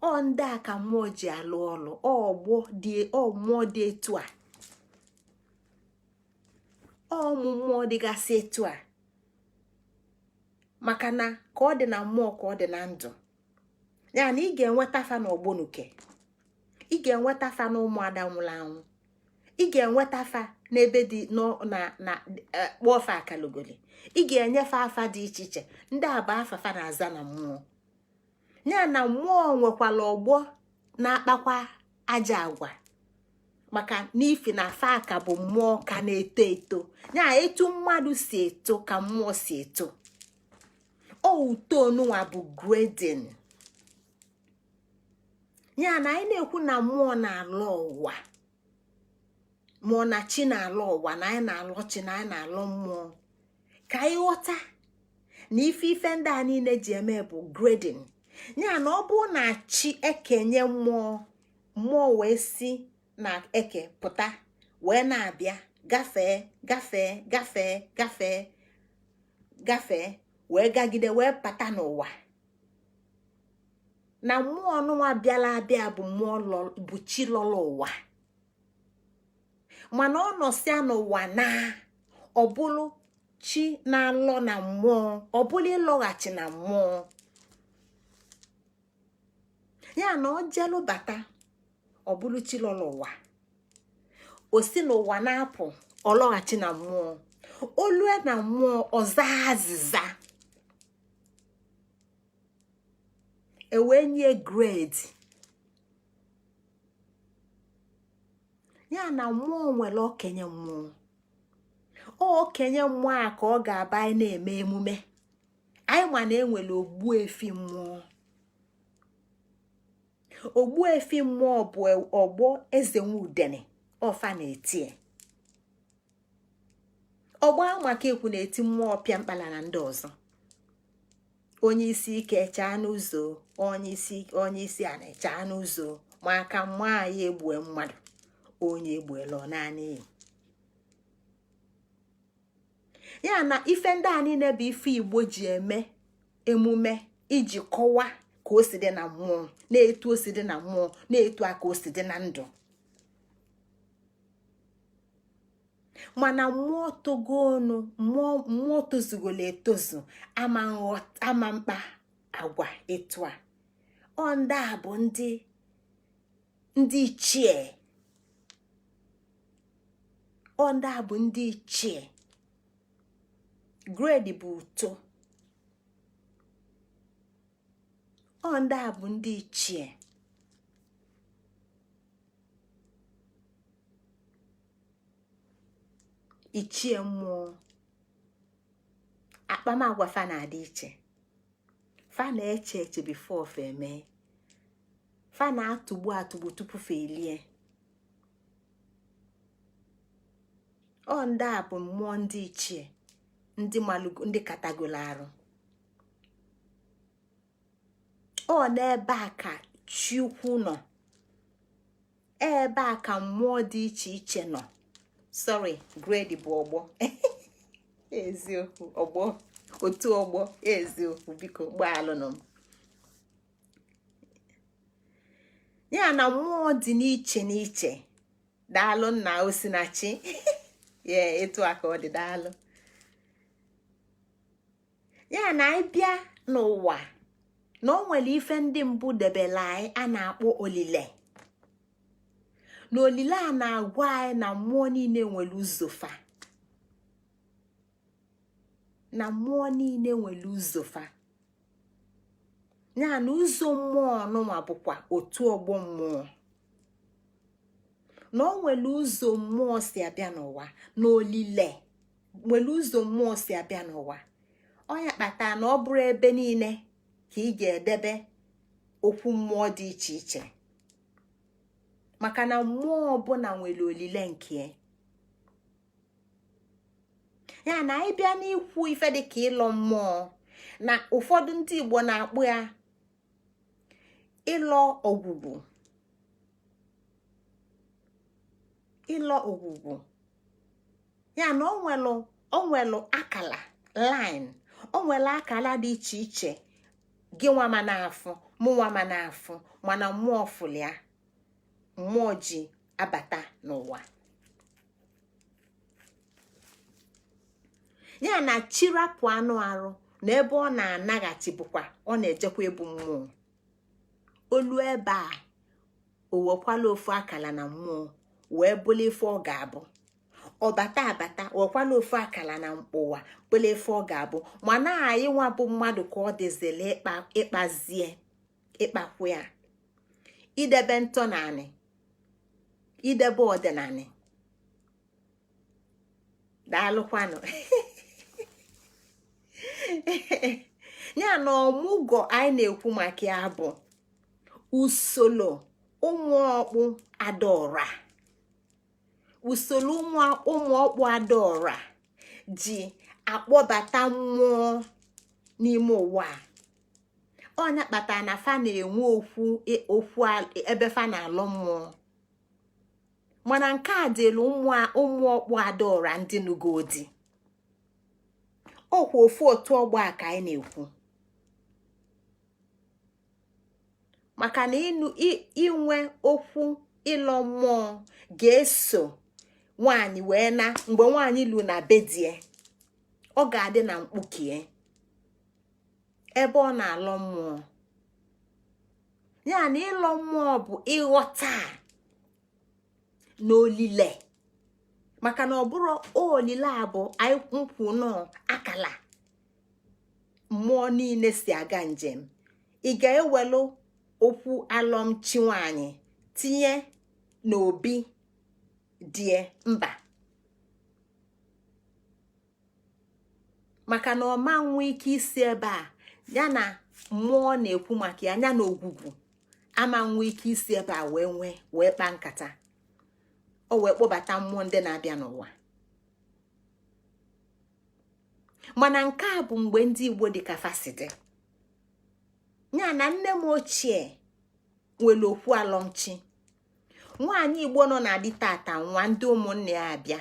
Ọ ndị a ka mmụọ ji alụ ọlụ. Mmụọ dị etu a, mmụọ dịgasị etu a maka na ka ọ dị na mmụọ ka ọ dị na ndụ. Ya na ị ga-enweta fa na ogbonuke, ị ga-enweta fa na ụmụada nwụrụ anwụ, ị ga-enweta fa n'ebe dị na kpọọ fa akalogoli, ị ga-enyefe afa dị iche iche. Ndị a bụ afa fa na-aza na mmụọ. Ya na mmụọ nwekwala ọgbọ na-akpakwa aja agwa, maka n'ifi na fa ka bụ mmụọ ka na-eto eto. Ya etu mmadụ si eto ka mmụọ si eto. Uto onunwa bụ grading. Ya na anyị na-ekwu na mmụọ na-alọ ụwa, mmụọ na chi na-alọ ụwa, na anyị na-alọ chi, na anyị na-alọ mmụọ, ka anyị ghọta na ife ndị a niile ji eme bụ grading. Ya na ọ bụrụ na chi ekenye mmụọ wee si na eke pụta wee na-abịa gafee gafee gafee gafee gafee wee gagide wee bata n'ụwa, na mmụọ ọnụnwa bịala abịa bụ mmụọ bụ chi lọrọ ụwa. Mana ọ nọsịa n'ụwa na ọbụlụ chi na-alọ na mmụọ, ọbụlụ ịlọghachi na mmụọ. Ya na ọ jelu bata ọbụlụ chi lọrọ ụwa, o si n'ụwa na-apụ ọlọghachi na mmụọ, olue na mmụọ ọza azịza, ewee nye grade. Ya na mmụọ nwere okenye mmụọ, okenye mmụọ a ka ọ ga-aba anyị na-eme emume. Anyị ma na enwere ogbu efi mmụọ. Ogbu efi mmụọ bụ ọgbọ eze nwudene ọfa na-etie. Ọgbọ amaka ekwu na-eti mmụọ ọpịa mkpala na ndị ọzọ. Onye isi ike chaa n'ụzọ, onye isi a na-echaa n'ụzọ, ma aka mmụọ anyị egbue mmadụ, onye egbuela ọ naanị ya. Ya na ife ndị a niile bụ ife Igbo ji eme emume iji kọwa ka o si dị na mmụọ, na-etu o si dị na mmụọ, na-etu aka o si dị na ndụ. Mana mmụọ togonu, mmụọ tozugolo etozu ama mkpa agwa etu a. Ndị a bụ ndị ichie. Ndị a bụ ndị ichie. Grade bụ uto. Ndị a bụ ndị ichie. Ichie mmụọ. Akpamagwa fa na-adị iche. Fa na-eche eche before fa eme. Fa na-atụgbu tupu fa elie. Ndị a bụ mmụọ ndị ichie, ndị malugo, ndị katagolo arụ. N'ebe a ka Chukwu nọ. Ebe a ka mmụọ dị iche iche nọ. Sorry, grade bụ ọgbọ. Eziokwu, ọgbọ, otu ọgbọ, eziokwu, biko gbaalụnụ m. Ya na mmụọ dị n'iche n'iche. Daalụ nna Osinachi. Etu aka ọ dị, daalụ. Ya na anyị bịa n'ụwa na o nwere ife ndị mbụ debela anyị a na-akpọ olile. Na olile a na-agwa anyị na mmụọ niile nwere ụzọfa. Na mmụọ niile nwere ụzọfa. Ya na ụzọ mmụọ ọnụnwa bụkwa otu ọgbọ mmụọ. Na o nwere ụzọ mmụọ si abịa n'ụwa, na olile nwere ụzọ mmụọ si abịa n'ụwa. Ọnya kpata na ọ bụrụ ebe niile ka ị ga-edebe okwu mmụọ dị iche iche, maka na mmụọ ọbụla nwere olile nke. Ya na anyị bịa n'ikwu ife dị ka ịlọ mmụọ, na ụfọdụ ndị Igbo na-akpụ ya ịlọ ọgwụgwụ. Ịlọ ọgwụgwụ. Ya na o nwelu akala line, o nwere akala dị iche iche, gị nwa ma na-afụ, mụ nwa ma na-afụ, mana mmụọ fụlịa, mmụọ ji abata n'ụwa. Ya na chirapụ anụ arụ na ebe ọ na-anaghachi bụkwa ọ na-ejekwa ebu mmụọ. Olu ebe a o wekwala ofu akala na mmụọ wee bụla ife ọ ga-abụ. Ọbata abata wekwala ofu akala na ụwa bụla ife ọ ga-abụ. Mana anyị nwa bụ mmadụ ka ọ dịzịla ịkpazie ịkpakwu ya, idebe ntọnanị, idebe ọdịnanị. Daalụkwanụ. Ya na ọmụgwọ anyị na-ekwu maka ya bụ usoro ụmụ ọkpụ adaọra. Usoro ụmụ ọkpụ adaọra ji akpọbata mmụọ n'ime ụwa. Ọnya kpatara na fa na-enwe okwu ebe fa na-alụ mmụọ. Mana nke a dịlụ ụmụ ọkpụ adaọra ndị nugodi. Ọkwa ofu otu ọgbọ a ka anyị na-ekwu. Maka na inwe okwu ịlọ mmụọ ga-eso nwaanyị wee na mgbe nwaanyị lu na bedie, ọ ga-adị na mkpukie ebe ọ na-alọ mmụọ. Ya na ịlọ mmụọ bụ ịghọta n'olile. Maka na ọ bụrụ olile a bụ anyị nkwu nọ akala mmụọ niile si aga njem. Ị ga-ewelu okwu alọmchi nwaanyị tinye n'obi die mba. Maka na ọma nwe ike isi ebe a ya na mmụọ na-ekwu maka ya na ogwugwu ama nwe ike isi ebe a wee kpaa nkata. O wee kpọbata mmụọ ndị na-abịa n'ụwa. Mana nke a bụ mgbe ndị Igbo dị ka fasidi. Ya na nne m ochie nwere okwu alọmchi. Nwaanyị Igbo nọ na-adị tata nwa ndị ụmụnne ya abịa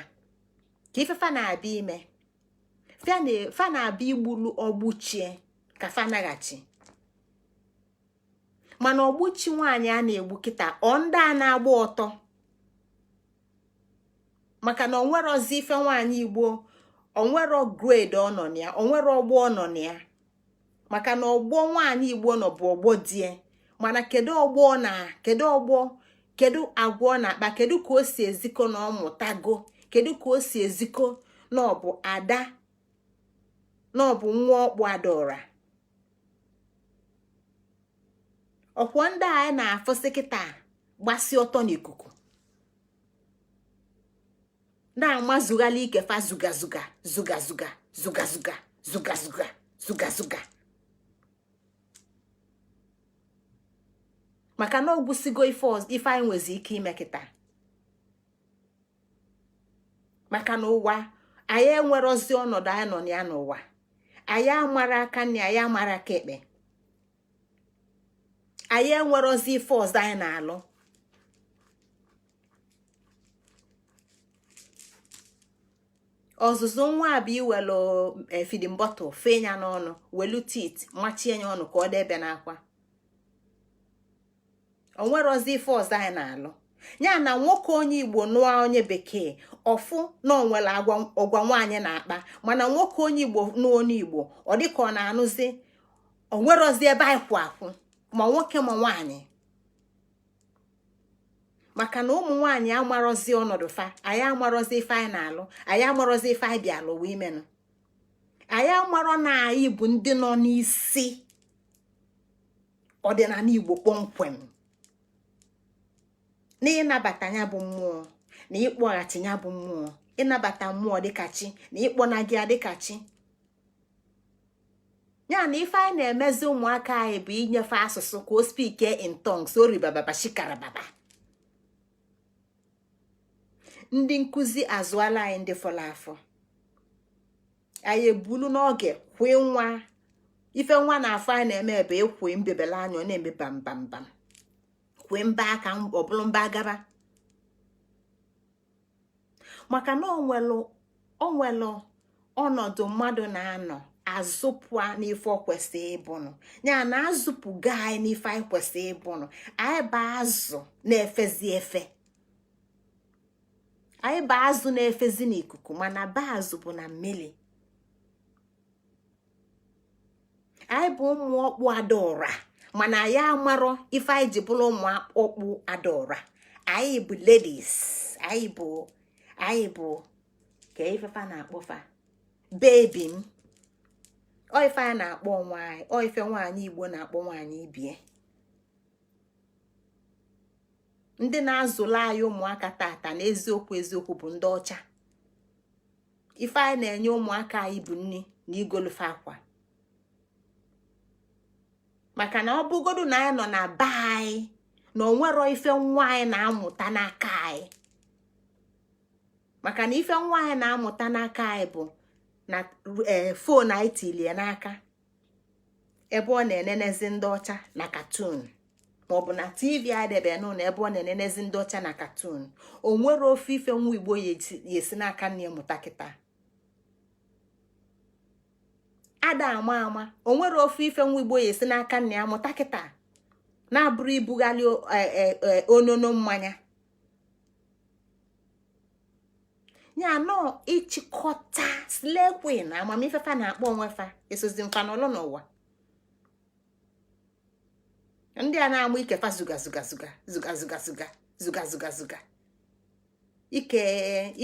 ka ifefa na-abịa ime. Fa na-abịa igbulu ọgbụchie ka fa naghachi. Mana ọgbụchi nwaanyị a na-egbu kịta ndị a na-agba ọtọ. Maka na onwere ozi ife nwaanyị Igbo, onwere grade ọ nọ na ya, onwere ọgbọ ọ nọ na ya. Maka na ọgbọ nwaanyị Igbo nọ bụ ọgbọ die. Mana kedu agwa ọ na-akpa, kedu ka o si eziko na ọmụtago, kedu ka o si eziko na ọ bụ ada, na ọ bụ nwa ọkpụ adaọra. Ọkwọ ndị a na-afụsị kịta gbasi ọtọ n'ikuku na-amazughala ike fa zugazuga zugazuga zugazuga zugazuga zugazuga. Maka na ogbusigo ife anyị nwezi ike ime kịta. Maka na ụwa anyị enwere ozi ọnọdụ anyị nọ ya n'ụwa. Anyị amara aka nri, anyị amara aka ekpe. Anyị enwere ozi ife ọzọ anyị na-alụ. Ọzụzụ nwa bụ iwelu feeding bottle fenya n'ọnụ, welu tit machie ya ọnụ ka ọ debe n'akwa. Onwere ozi ife ọzọ anyị na-alụ. Ya na nwoke onye Igbo nụọ onye bekee ọfụ na onwere ọgwa nwaanyị na-akpa. Mana nwoke onye Igbo nụọ onye Igbo ọ dịka ọ na-anụzi onwere ozi ebe anyị kwụ akwụ ma nwoke ma nwaanyị. Maka na ụmụ nwaanyị amarozi ọnọdụ fa, anyị amarozi ife anyị na-alụ, anyị amarozi ife anyị bịa alụwa imenụ. Anyị amarọ na anyị bụ ndị nọ n'isi ọdịnala Igbo kpọmkwem. Na ịnabata ya bụ mmụọ na ịkpọghachi ya bụ mmụọ. Ịnabata mmụọ dịka chi na ịkpọna gị dịka chi. Ya na ife anyị na-emezi ụmụaka anyị bụ inyefe asụsụ ka o spike in tongues, o ribababa shikarababa. Ndị nkụzi azụala anyị ndị fọrọ afọ. Anyị ebulu n'oge kwee nwa. Ife nwa na afọ anyị na-eme ebe ekwe mbebele anya ọ na-eme bambambam. Kwee mba aka ọbụlụ mba agaba. Maka na onwelu ọnọdụ mmadụ na-anọ azụpụa n'ife ọ kwesịrị ịbụnụ. Ya na azụpụga anyị n'ife anyị kwesịrị ịbụnụ. Anyị bụ azụ na-efezi efe. Anyị bụ azụ na-efezi n'ikuku, mana ba azụ bụ na mmiri. anyị bụ ụmụ ọkpụ adaọra mana anyị amarọ ife anyị ji bụrụ ụmụ ọkpụ adaọra. Anyị bụ ladies, anyị bụ ka ifefa na-akpọfa bebi m. Ọ ife a na-akpọ nwaanyị, ọ ife nwaanyị Igbo na-akpọ nwaanyị ibie. Ndị na-azụla anyị ụmụaka tata na eziokwu bụ ndị ọcha. Ife anyị na-enye ụmụaka anyị bụ nri na igolofe akwa. Maka na ọ bụgodu na anyị nọ na be anyị na onwero ife nwa anyị na-amụta n'aka anyị. Maka na ife nwa anyị na-amụta n'aka anyị bụ na fon anyị tilie n'aka ebe ọ na-enenezi ndị ọcha na katun, maọbụ na tv adebe n'ụlọ ebe ọ na-enenezi ndị ọcha na katun. O nwere ofe ife nwa Igbo yesi n'aka nne mụta kịta. Ada ama o nwere ofe ife nwa Igbo yesi n'aka nne ya mụta kịta na-abụrụ ibughali onono mmanya. Ya nọ ịchịkọta slekwe na amamifefa na-akpọ onwefa esozi mfa n'ọlụ n'ụwa. Ndị a na-amụ ikefa zuga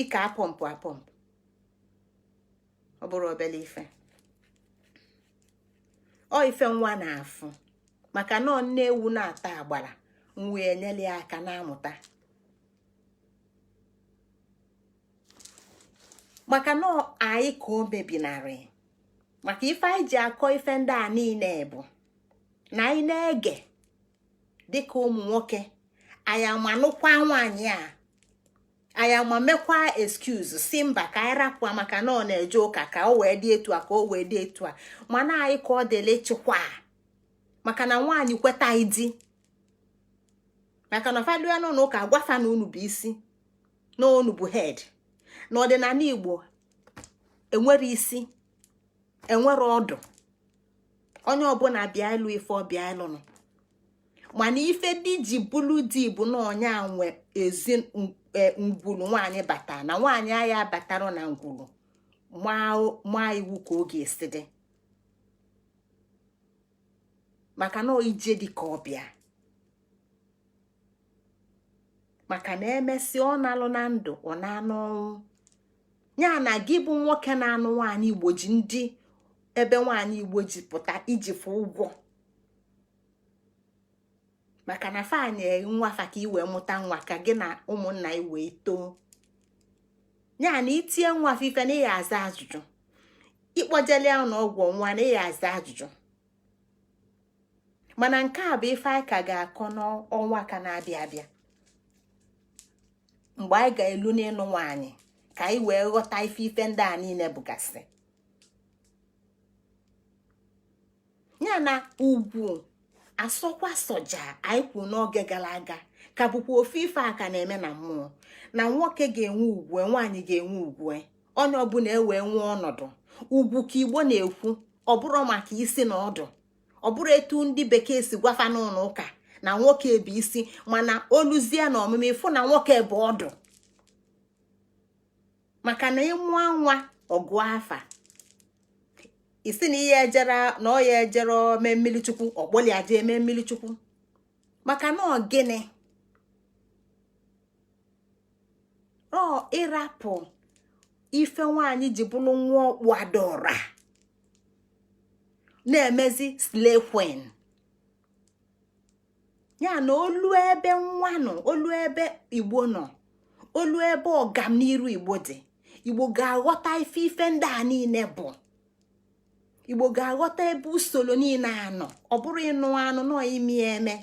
ike apọmpụ ọ bụrụ obele ife. Ọ ife nwa na-afụ maka na ọ nne ewu na-ata agbara nwa enyela ya aka na-amụta. Maka na anyị ka o mebinarị. Maka ife anyị ji akọ ife ndị a niile bụ na anyị na-ege dịka ụmụ nwoke anyị amanụkwa nwaanyị a, anyị amamekwa excuse si mba ka anyị rapụ maka na ọ na-eje ụka ka o wee dị etu a ka o wee dị etu a. Mana anyị ka ọ dịle chịkwa maka na nwaanyị kweta ịdị. Maka na ụfọdụ ya nọ n'ụka gwafa na unu bụ isi na unu bụ head. N'ọdịnala Igbo enwere isi, enwere ọdụ. Onye ọbụla bịa ịlụ ife ọ bịa ịlụ nọ. Mana ife dị ji bụlụ dị bụ na onye nwe ezi ngwulu nwaanyị bata na nwaanyị agha batara na ngwulu ma iwu ka ọ ga-esi dị. Maka na ije dị ka ọbịa. Maka na emesi ọ na-alụ na ndụ ọ na-anụ ọnwụ. Ya na gị bụ nwoke na-anụ nwaanyị Igbo ji ndị ebe nwaanyị Igbo ji pụta iji fụ ụgwọ. Maka na fanye nwafa ka iwe mụta nwa ka gị na ụmụnna iwe too. Ya na itie nwa fife na ịya aza ajụjụ. Ikpojele ya n'ọgwụ nwa na ịya aza ajụjụ. Mana nke a bụ ife anyị ka ga-akọ n'ọnwa ka na-abịa abịa. Mgbe anyị ga-elu n'ịnụ nwaanyị ka anyị wee ghọta ife ndị a niile bụgasị. Ya na ugwu asọkwa soja anyị kwu n'oge gara aga ka bụkwa ofu ife a ka na-eme na mmụọ. Na nwoke ga-enwe ugwu, nwaanyị ga-enwe ugwu. Onye ọbụla ewee nwee ọnọdụ. Ugwu ka Igbo na-ekwu, ọ bụrụ maka isi na ọdụ. Ọ bụrụ etu ndị bekee si gwafa n'ụlọ ụka na nwoke bụ isi, mana oluzie na ọmụmụ ịfụ na nwoke bụ ọdụ. Maka na ịmụọ nwa ọgụ afa isi na ihe ejere na ọ ya ejere mee mmiri chukwu ọgbọli aja eme mmiri chukwu. Maka na ọ gịnị ọ ịrapụ ife nwaanyị ji bụrụ nwa ọkpụ adaọra na-emezi slave queen. Ya na olu ebe nwa nọ, olu ebe Igbo nọ, olu ebe ọgam n'iru Igbo dị, Igbo ga-aghọta ife ndị a niile bụ. Igbo ga-aghọta ebe usoro niile anọ, ọ bụrụ ịnụ anụ nọ imi eme.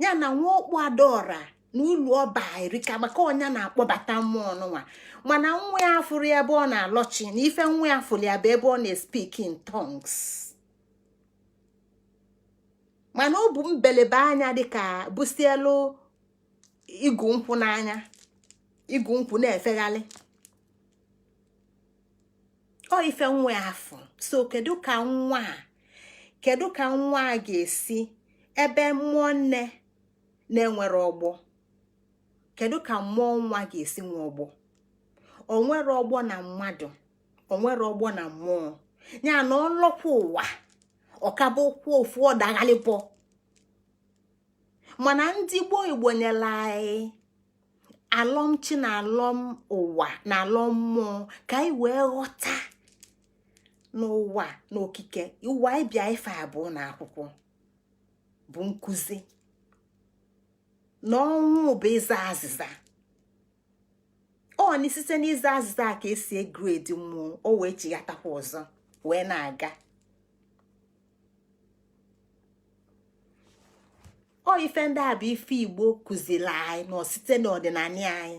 Ya na nwa ọkpụ adaọra na ụlọ ọba erika maka ọnya na-akpọbata mmụọ nwa. Mana nwa ya afụrụ ebe ọ na-alọchi na ife nwa ya afụrụ ya bụ ebe ọ na-speak in tongues. Mana ọ bụ mbelebe anya dịka busielu igu nkwụ n'anya, igu nkwụ na-efeghalị. Ọ ife nwa afọ. So kedu ka nwa a ga-esi ebe mmụọ nne na-enwere ọgbọ? Kedu ka mmụọ nwa ga-esi nwe ọgbọ? O nwere ọgbọ na mmadụ, o nwere ọgbọ na mmụọ. Ya na ọlọkwa ụwa ọkaba ụkwụ ofu ọdaghalịpọ mana ndị gboo Igbo nyela anyị alọmchi na alọm ụwa na alọm mmụọ ka anyị wee ghọta n'ụwa n'okike ụwa ịbịa ife abụọ na akwụkwọ bụ nkụzi na ọnwụ bụ ịza azịza ọ ni site n'iza azịza ka esi egredi mmụọ o wee chighatakwa ọzọ wee na-aga ọ ife ndị a bụ ife Igbo kụziri anyị nọ site n'ọdịnala anyị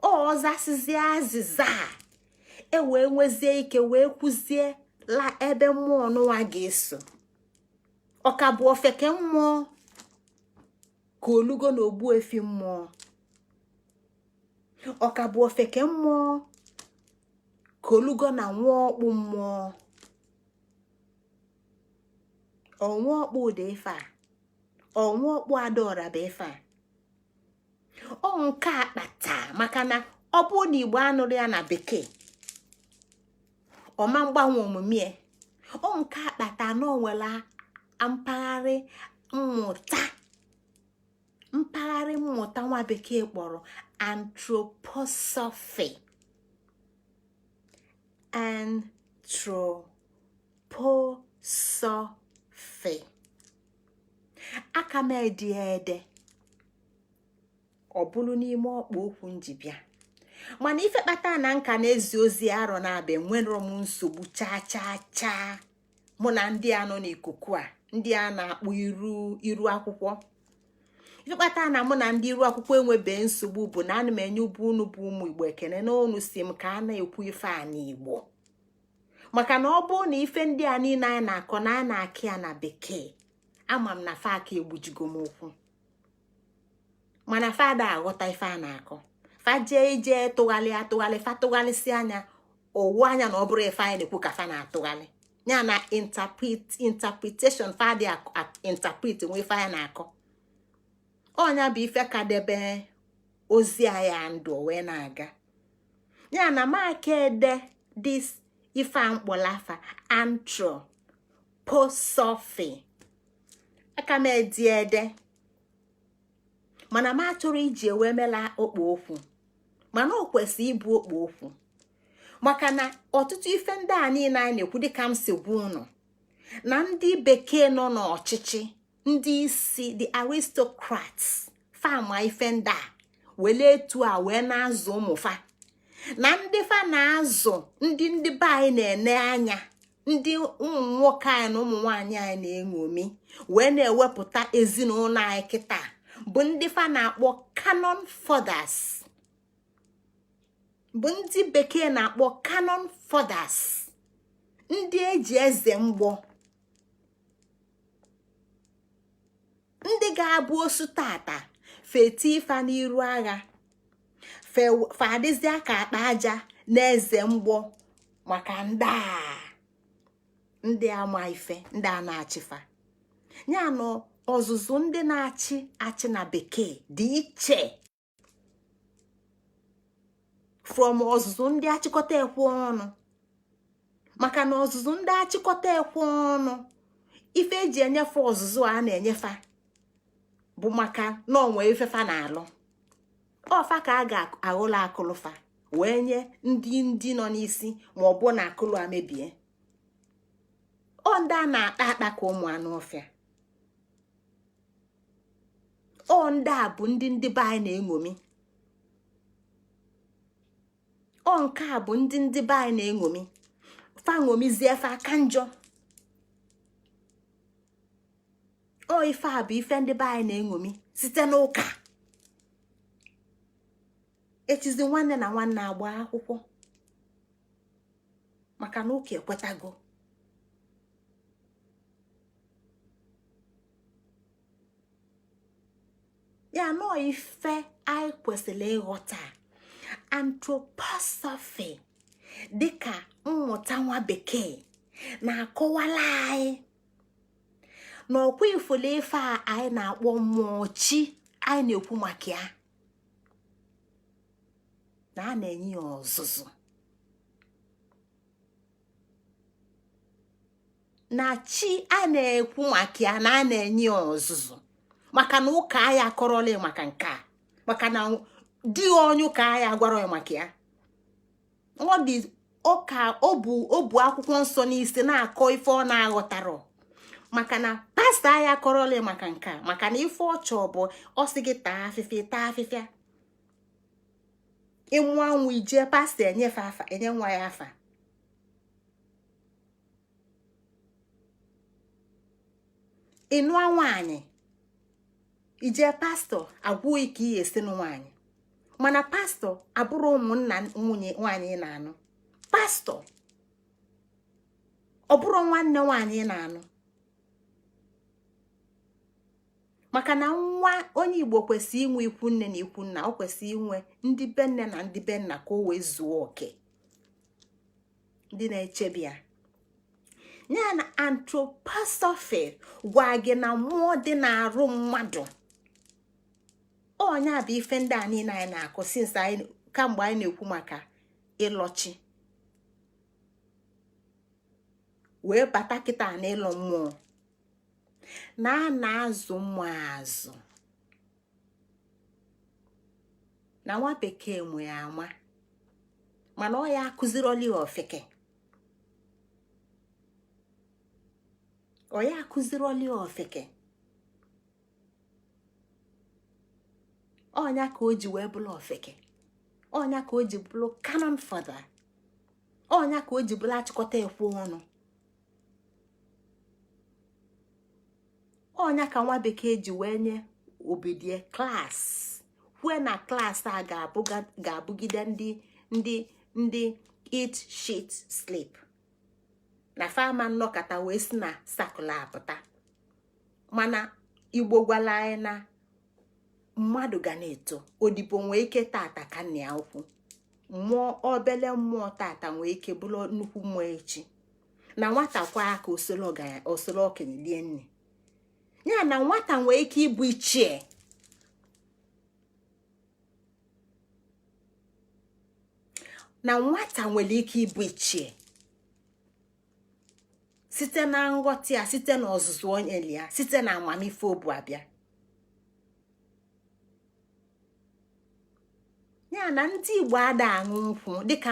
ọ ọzasizie azịza e wee nwezie ike wee kụzie la ebe mmụọ n'ụwa ga-eso ọka bụ ofeke mmụọ ka olugo na ogbu efi mmụọ ọka bụ ofeke mmụọ ka olugo na nwa ọkpụ mmụọ ọnwa ọkpụ dị ife a ọnwa ọkpụ adaọra bụ ife a ọ nke akpata maka na ọ bụ na Igbo anụrụ ya na bekee ọma mgbanwe omume ọ nke akpata na onwela mpaghara mmụta nwa bekee kpọrọ anthroposophy aka m ede ọ bụrụ n'ime ọkpa okwu njibịa mana ife kpata na nka na-ezi ozi arọ na-abịa nwere m nsogbu chaa mụ na ndị a nọ n'ikuku a ndị a na-akpụ iru akwụkwọ ife kpata na mụ na ndị iru akwụkwọ enwebe nsogbu bụ na ana m enye ubu unu bụ ụmụ Igbo ekene n'onu si m ka a na-ekwu ife a n'Igbo maka na ọ bụ na ife ndị a niile anyị na-akọ na a na-akị ya na bekee ama m na fa aka egbujigo m okwu mana fada aghọta ife a na-akọ fa jee tụghalị fa tụghalịsị anya owu anya na ọ bụrụ ife anyị na-ekwu ka fa na-atụghalị ya na interpretation fadị interpret nwe ife anyị na-akọ ọnya bụ ife ka debe ozi anyị ndụ wee na-aga ya na maka ede this ife a mkpọlafa anthroposophy aka m ede mana m achọrọ iji wee mela okpo okwu mana o kwesị ịbụ okpo okwu maka na ọtụtụ ife ndị a niile anyị na-ekwu dịka m si gwa unu na ndị bekee nọ n'ọchịchị ndị isi the aristocrats fama ife ndị a wele etu a wee na-azụ ụmụfa na ndị fa na-azụ ndị be anyị na-ene anya ndị ụmụ nwoke anyị na ụmụ nwaanyị anyị na-eṅomi wee na-ewepụta ezinụlọ anyị kịta bụ ndị fa na-akpọ canon fathers bụ ndị bekee na-akpọ canon fathers ndị eji eze mgbọ ndị ga-abụ osu tata feti ifa n'iru agha fadịzịa ka akpa aja na eze mgbọ maka ndị ama ife ndị a na-achịfa ya nọ ọzụzụ ndị na-achị na bekee dị iche from ọzụzụ ndị achịkọta ekwe ọnụ maka na ọzụzụ ndị achịkọta ekwe ọnụ ife eji enyefe ọzụzụ a na-enyefa bụ maka na onwe ifefa na-alụ ọfa ka a ga-aghụla akụlụfa wee nye ndị nọ n'isi ma ọ bụ na akụlụ amebie ọ ndị a na-akpa akpa ka ụmụ anụ ọfịa ọ ndị a bụ ndị be anyị na-eṅomi ọ nke a bụ ndị be anyị na-eṅomi fa ṅomizie fa aka njọ ọ ife a bụ ife ndị be anyị na-eṅomi site n'ụka echizi nwanne na nwanne agba akwụkwọ maka na ụka ekwetago ya nọọ ife anyị kwesịrị ịghọta anthroposophy dịka mmụta nwa bekee na-akọwala anyị na ọkwa ifole ife a anyị na-akpọ mmụọ chi anyị na-ekwu maka ya na a na-enye ya ọzụzụ na chi a na-ekwu maka ya na a na-enye ọzụzụ maka na ụka ya akọrọla maka nke a maka na di onye ụka ya gwara ya maka ya ọ dị ụka ọ bụ akwụkwọ nsọ n'isi na-akọ ife ọ na-aghọtarọ maka na pastọ ya akọrọla maka nke a maka na ife ọchọ bụ ọ sị gị taa afịfịa ịnwụ anwụ ije pastọ enyefe afa enye nwa ya afa ịnụa nwaanyị ije pastọ agwụghị ka ihe esi nwaanyị mana pastọ abụrụ ụmụnna nwunye nwaanyị na-anụ pastọ ọ bụrụ nwanne nwaanyị na-anụ maka na nwa onye Igbo kwesịrị inwe ikwu nne na ikwu nna ọ kwesịrị inwe ndị be nne na ndị be nna ka o wee zuo oke ndị na-echebi ya ya na anthroposophy gwa gị na mmụọ dị n'arụ mmadụ ọnya bụ ife ndị a niile anyị na-akụ since anyị kamgbe anyị na-ekwu maka ịlọchi wee bata kịta na ịlọ mmụọ na a na-azụ mmụọ azụ na nwa bekee nwe ya ama mana ọ ya akụziroli ofeke ọnya ka o ji wee bụrụ ofeke ọnya ka o ji bụrụ canon fada ọnya ka o ji bụrụ achịkọta ekwu ọnụ ọnya ka nwa bekee ji wee nye obidie klas wee na klas a ga-abụgide ndị eat shit sleep na fama nnọkọta wee si na sakụla apụta mana Igbo gwala anyị na mmadụ ga na-eto odibo nwee ike tata ka nna ya ukwu mmụọ obele mmụọ tata nwee ike bụrụ nnukwu mmụọ echi na nwata kwa aka osoro okenye lie nne ya na nwata nwee ike ịbụ ichie na nwata nwere ike ịbụ ichie site na nghọta ya site na ọzụzụ onye ya site na amamife obu abịa ya na ndị Igbo ada aṅụ nkwụ dịka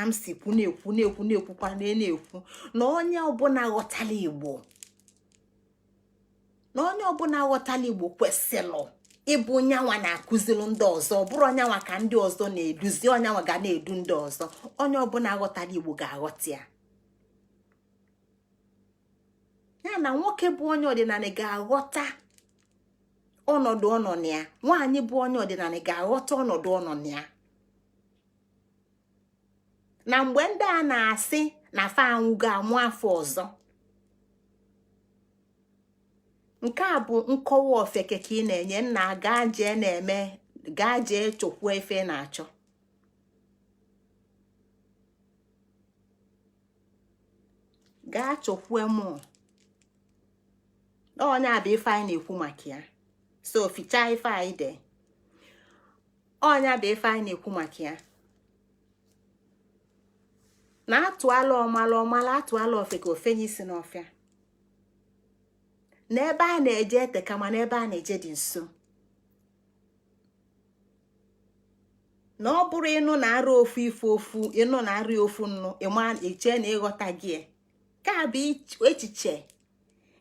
m si kwu na-ekwukwa na-ekwu na onye ọbụla ghọtala Igbo kwesịrị ịbụ nyanwa na-akụziri ndị ọzọ ọ bụrụ onyanwa ka ndị ọzọ na-eduzi onyanwa ga na-edu ndị ọzọ onye ọbụla ghọtala Igbo ga-aghọta ya na nwoke bụ onye ọdịnala ga-aghọta ọnọdụ ọ nọ na ya nwaanyị bụ onye ọdịnala ga-aghọta ọnọdụ ọ nọ na ya na mgbe ndị a na-asị na fa anwụgo amụ afọ ọzọ nke a bụ nkọwa ofeke ka ị na-enye nna gaa jee chọkwuo efe na-achọ gaa chọkwuo mmụọ onye a bụ ife anyị na-ekwu maka ya so fichaa ife anyị de onye bụ ife anyị na-ekwu maka ya na atụala ọmala atụala ofeke ofenye isi n'ọfịa n'ebe a na-eje ete kama n'ebe a na-eje dị nso na ọ bụrụ ịnụ na-arụ ofu ife ofu ịnụ na-arụ ofu nnu ịma eche na ịghọta gị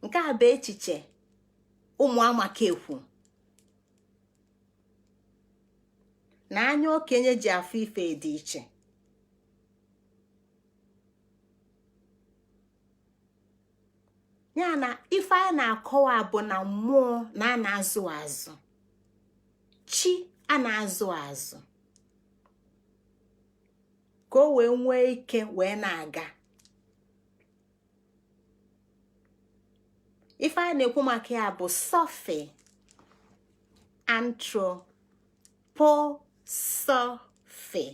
nke a bụ echiche ụmụ amaka ekwu na anya okenye ji afụ ife dị iche ya na ife a na-akọwa bụ na mmụọ na a na-azụ azụ chi a na-azụ azụ ka o wee nwee ike wee na-aga ife a na-ekwu maka ya bụ sọfe anthroposophy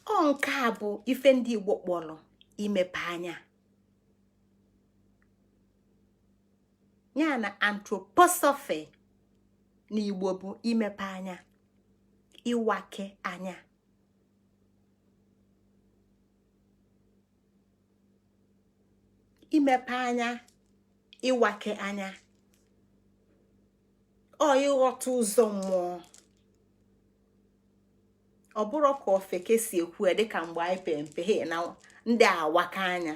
ọ nke a bụ ife ndị Igbo kpọrọ imepe anya ya na anthroposophy n'Igbo bụ imepe anya ịwake anya imepe anya, ịwake anya, ọ ịghọta ụzọ mmụọ. Ọ bụrụ ka ofeke si ekwu dịka mgbe anyị pe mpe na ndị awaka anya,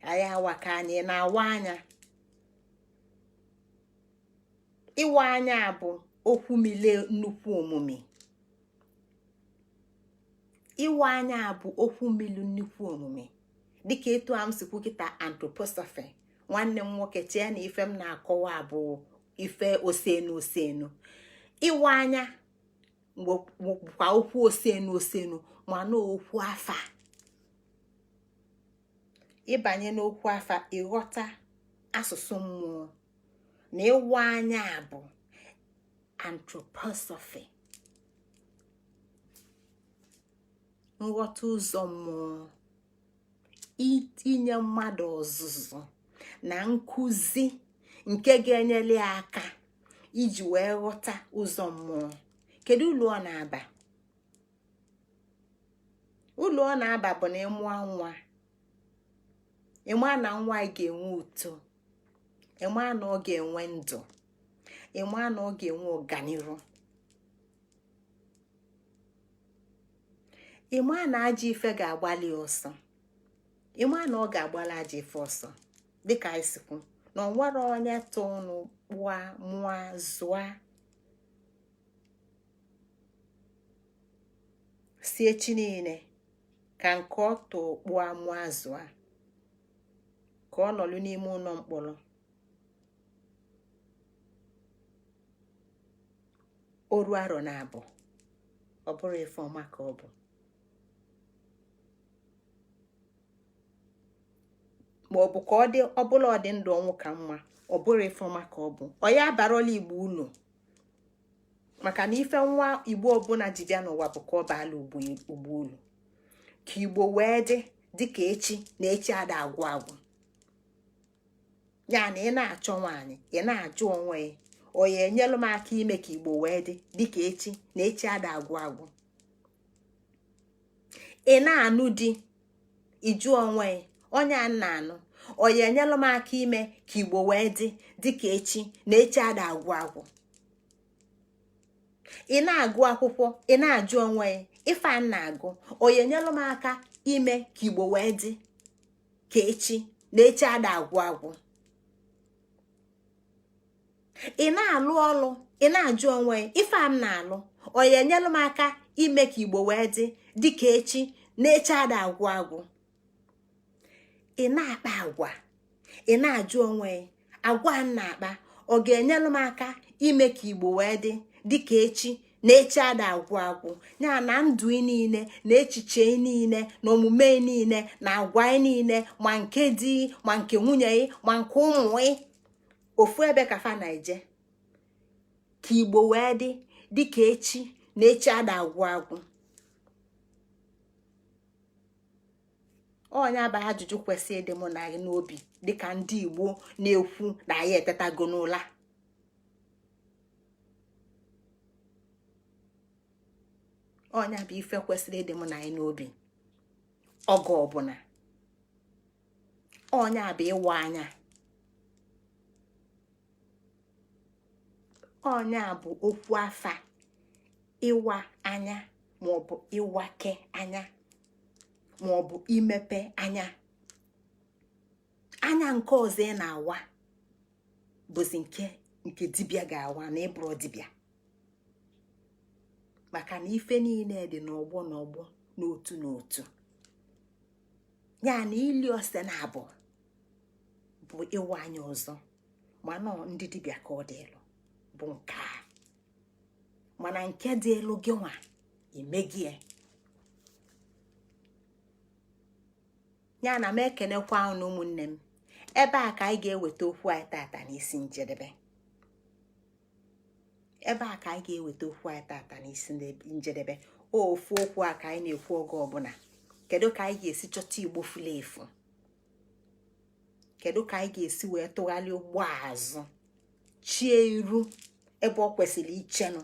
anyị awaka anya na-awa anya. Ịwa anya bụ okwu mile nnukwu omume. Ịwa anya bụ okwu milu nnukwu omume, dịka etu a m sikwu kịta anthroposophy. Nwanne m nwoke chee na ife m na-akọwa bụ ife osenu. Ịwa anya bụkwa okwu osenu mana okwu afa. Ịbanye n'okwu afa ịghọta asụsụ mmụọ. Na ịwa anya bụ anthroposophy, nghọta ụzọ mmụọ, itinye mmadụ ọzụzụ na nkụzi nke ga-enyere ya aka iji wee ghọta ụzọ mmụọ. Kedu ụlọ ọ na-aba? Ụlọ ọ na-aba bụ na ịmụọ nwa, ịma na nwa ga-enwe uto, ịma na ọ ga-enwe ndụ, ịma na ọ ga-enwe ọganiru, ịma na ajọ ife ga-agbalị ọsọ, ịma na ọ ga-agbalị ajọ ife ọsọ. Dịka isikwu na ọ nwere onye tụnụ kpụa mụa zụa si echi niile ka nke ọ tụ kpụa mụa zụa ka ọ nọlụ n'ime ụlọ mkpọrọ oru arọ na abụ. Ọ bụrụ ife ọma ka ọ bụ. Ma ọ bụ ka ọbụla ọ dị ndụ ọnwụ ka mma, ọ bụrụ ife ọma ka ọ bụ. Ọ ya abarola Igbo ụlọ, maka na ife nwa Igbo ọbụla ji bịa n'ụwa bụ ka ọ baala ugbo ụlọ, ka Igbo wee dị dịka echi na echi ada agwụ agwụ. Ya na ị na-achọ nwaanyị, ị na-ajụ onwe ya, ọ ya enyelụ m aka ime ka Igbo wee dị dịka echi na echi ada agwụ agwụ. Ị na-anụ di, ịjụ onwe ya, onye a na-anụ ọ ya enyelụ m aka ime ka Igbo wee dị dịka echi na echi ada agwụ agwụ. Ị na-agụ akwụkwọ, ị na-ajụ onwe ya, ife a na-agụ ọ ya enyelụ m aka ime ka Igbo wee dị ka echi na echi ada agwụ agwụ. Ị na-alụ ọlụ, ị na-ajụ onwe ya, ife a m na-alụ ọ ya enyelụ m aka ime ka Igbo wee dị dịka echi na echi ada agwụ agwụ. Ị na-akpa agwa, ị na-ajụ onwe ya, agwa m na-akpa ọ ga-enyelụ m aka ime ka Igbo wee dị dịka echi na echi ada agwụ agwụ. Ya na ndụ niile na echiche niile na omume niile na agwa niile, ma nke di ma nke nwunye ma nke ụmụ ofu ebe ka fa na-eje ka Igbo wee dị dịka echi na echi ada agwụ agwụ. Onye bụ ajụjụ kwesịrị ịdị mụ na gị n'obi dịka ndị Igbo na-ekwu na anyị etetago n'ụla. Onye bụ ife kwesịrị ịdị mụ na anyị n'obi oge ọbụla. Onye bụ ịwa anya. Onye bụ okwu afa, ịwa anya maọbụ ịwake anya maọbụ imepe anya. Anya nke ọzọ ị na-awa bụzi nke dibịa ga-awa na ịbụrụ dibịa, maka na ife niile dị n'ọgbọ n'ọgbọ n'otu n'otu. Ya na ili ose na abụ bụ ịwa anya ọzọ, mana ndị dibịa ka ọ dị elu bụ nke a, mana nke dị elu gị nwa imegie. Ya na m ekenekwa unu ụmụnne m. Ebe a ka anyị ga-eweta okwu anyị tata n'isi njedebe. Ebe a ka anyị ga-eweta okwu anyị tata n'isi njedebe. Ofu okwu a ka anyị na-ekwu oge ọbụla. Kedu ka anyị ga-esi chọta Igbo furu efu? Kedu ka anyị ga-esi wee tụgharịa ụgbọ azụ chie iru ebe ọ kwesịrị ichenụ?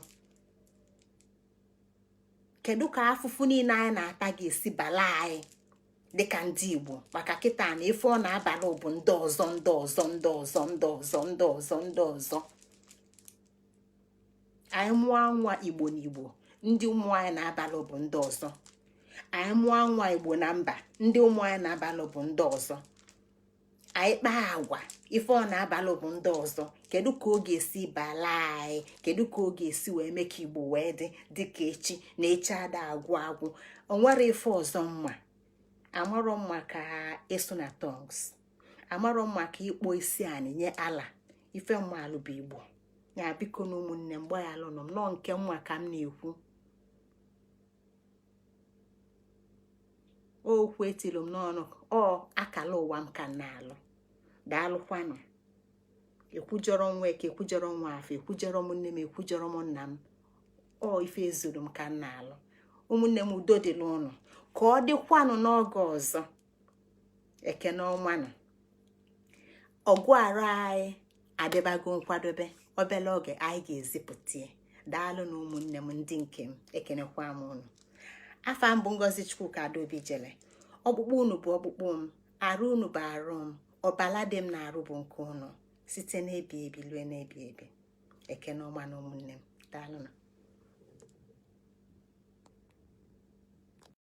Kedu ka afụfụ niile anyị na-ata ga-esi bala anyị dịka ndị Igbo maka kịta na ife ọ na-abalị bụ ndị ọzọ anyị mụọ nwa Igbo na Igbo ndị ụmụ anyị na-abalị bụ ndị ọzọ anyị mụọ nwa Igbo na mba ndị ụmụ anyị na-abalị bụ ndị ọzọ anyị kpaa agwa ife ọ na-abalị bụ ndị ọzọ kedu ka ọ ga-esi bala anyị kedu ka ọ ga-esi wee mee ka Igbo wee dị dịka echi na echi ada agwụ o nwere ife ọzọ mma amarọ mma ka ịsụ na tongues amarọ mma ka ịkpọ isi anyị nye ala ife mmalụ bụ Igbo ya biko na ụmụnne m gbaghalụ nọ m nọ nke mma ka m na-ekwu okwu etilu m n'ọnụ akala ụwa m ka na-alụ daalụkwanụ ekwujọrọ nwa eke ekwujọrọ nwa afọ ekwujọrọ m nne m ekwujọrọ m nna m ife ezuru m ka m na-alụ ụmụnne m udo dịla ụnụ ka ọ dịkwanụ n'oge ọzọ ekene ọmanụ ọgụ arụ anyị adịbago nkwadobe obele oge anyị ga-ezipụta daalụ na ụmụnne m ndị nke m ekenekwa m ụnụ afa mbụ Ngozi Chukwuka Adaobi jele ọkpụkpụ unu bụ ọkpụkpụ m arụ unu bụ arụ m ọbala dị m na-arụ bụ nke unu site n'ebi ebi lue n'ebi ebi ekene ọma na ụmụnne m daalụ na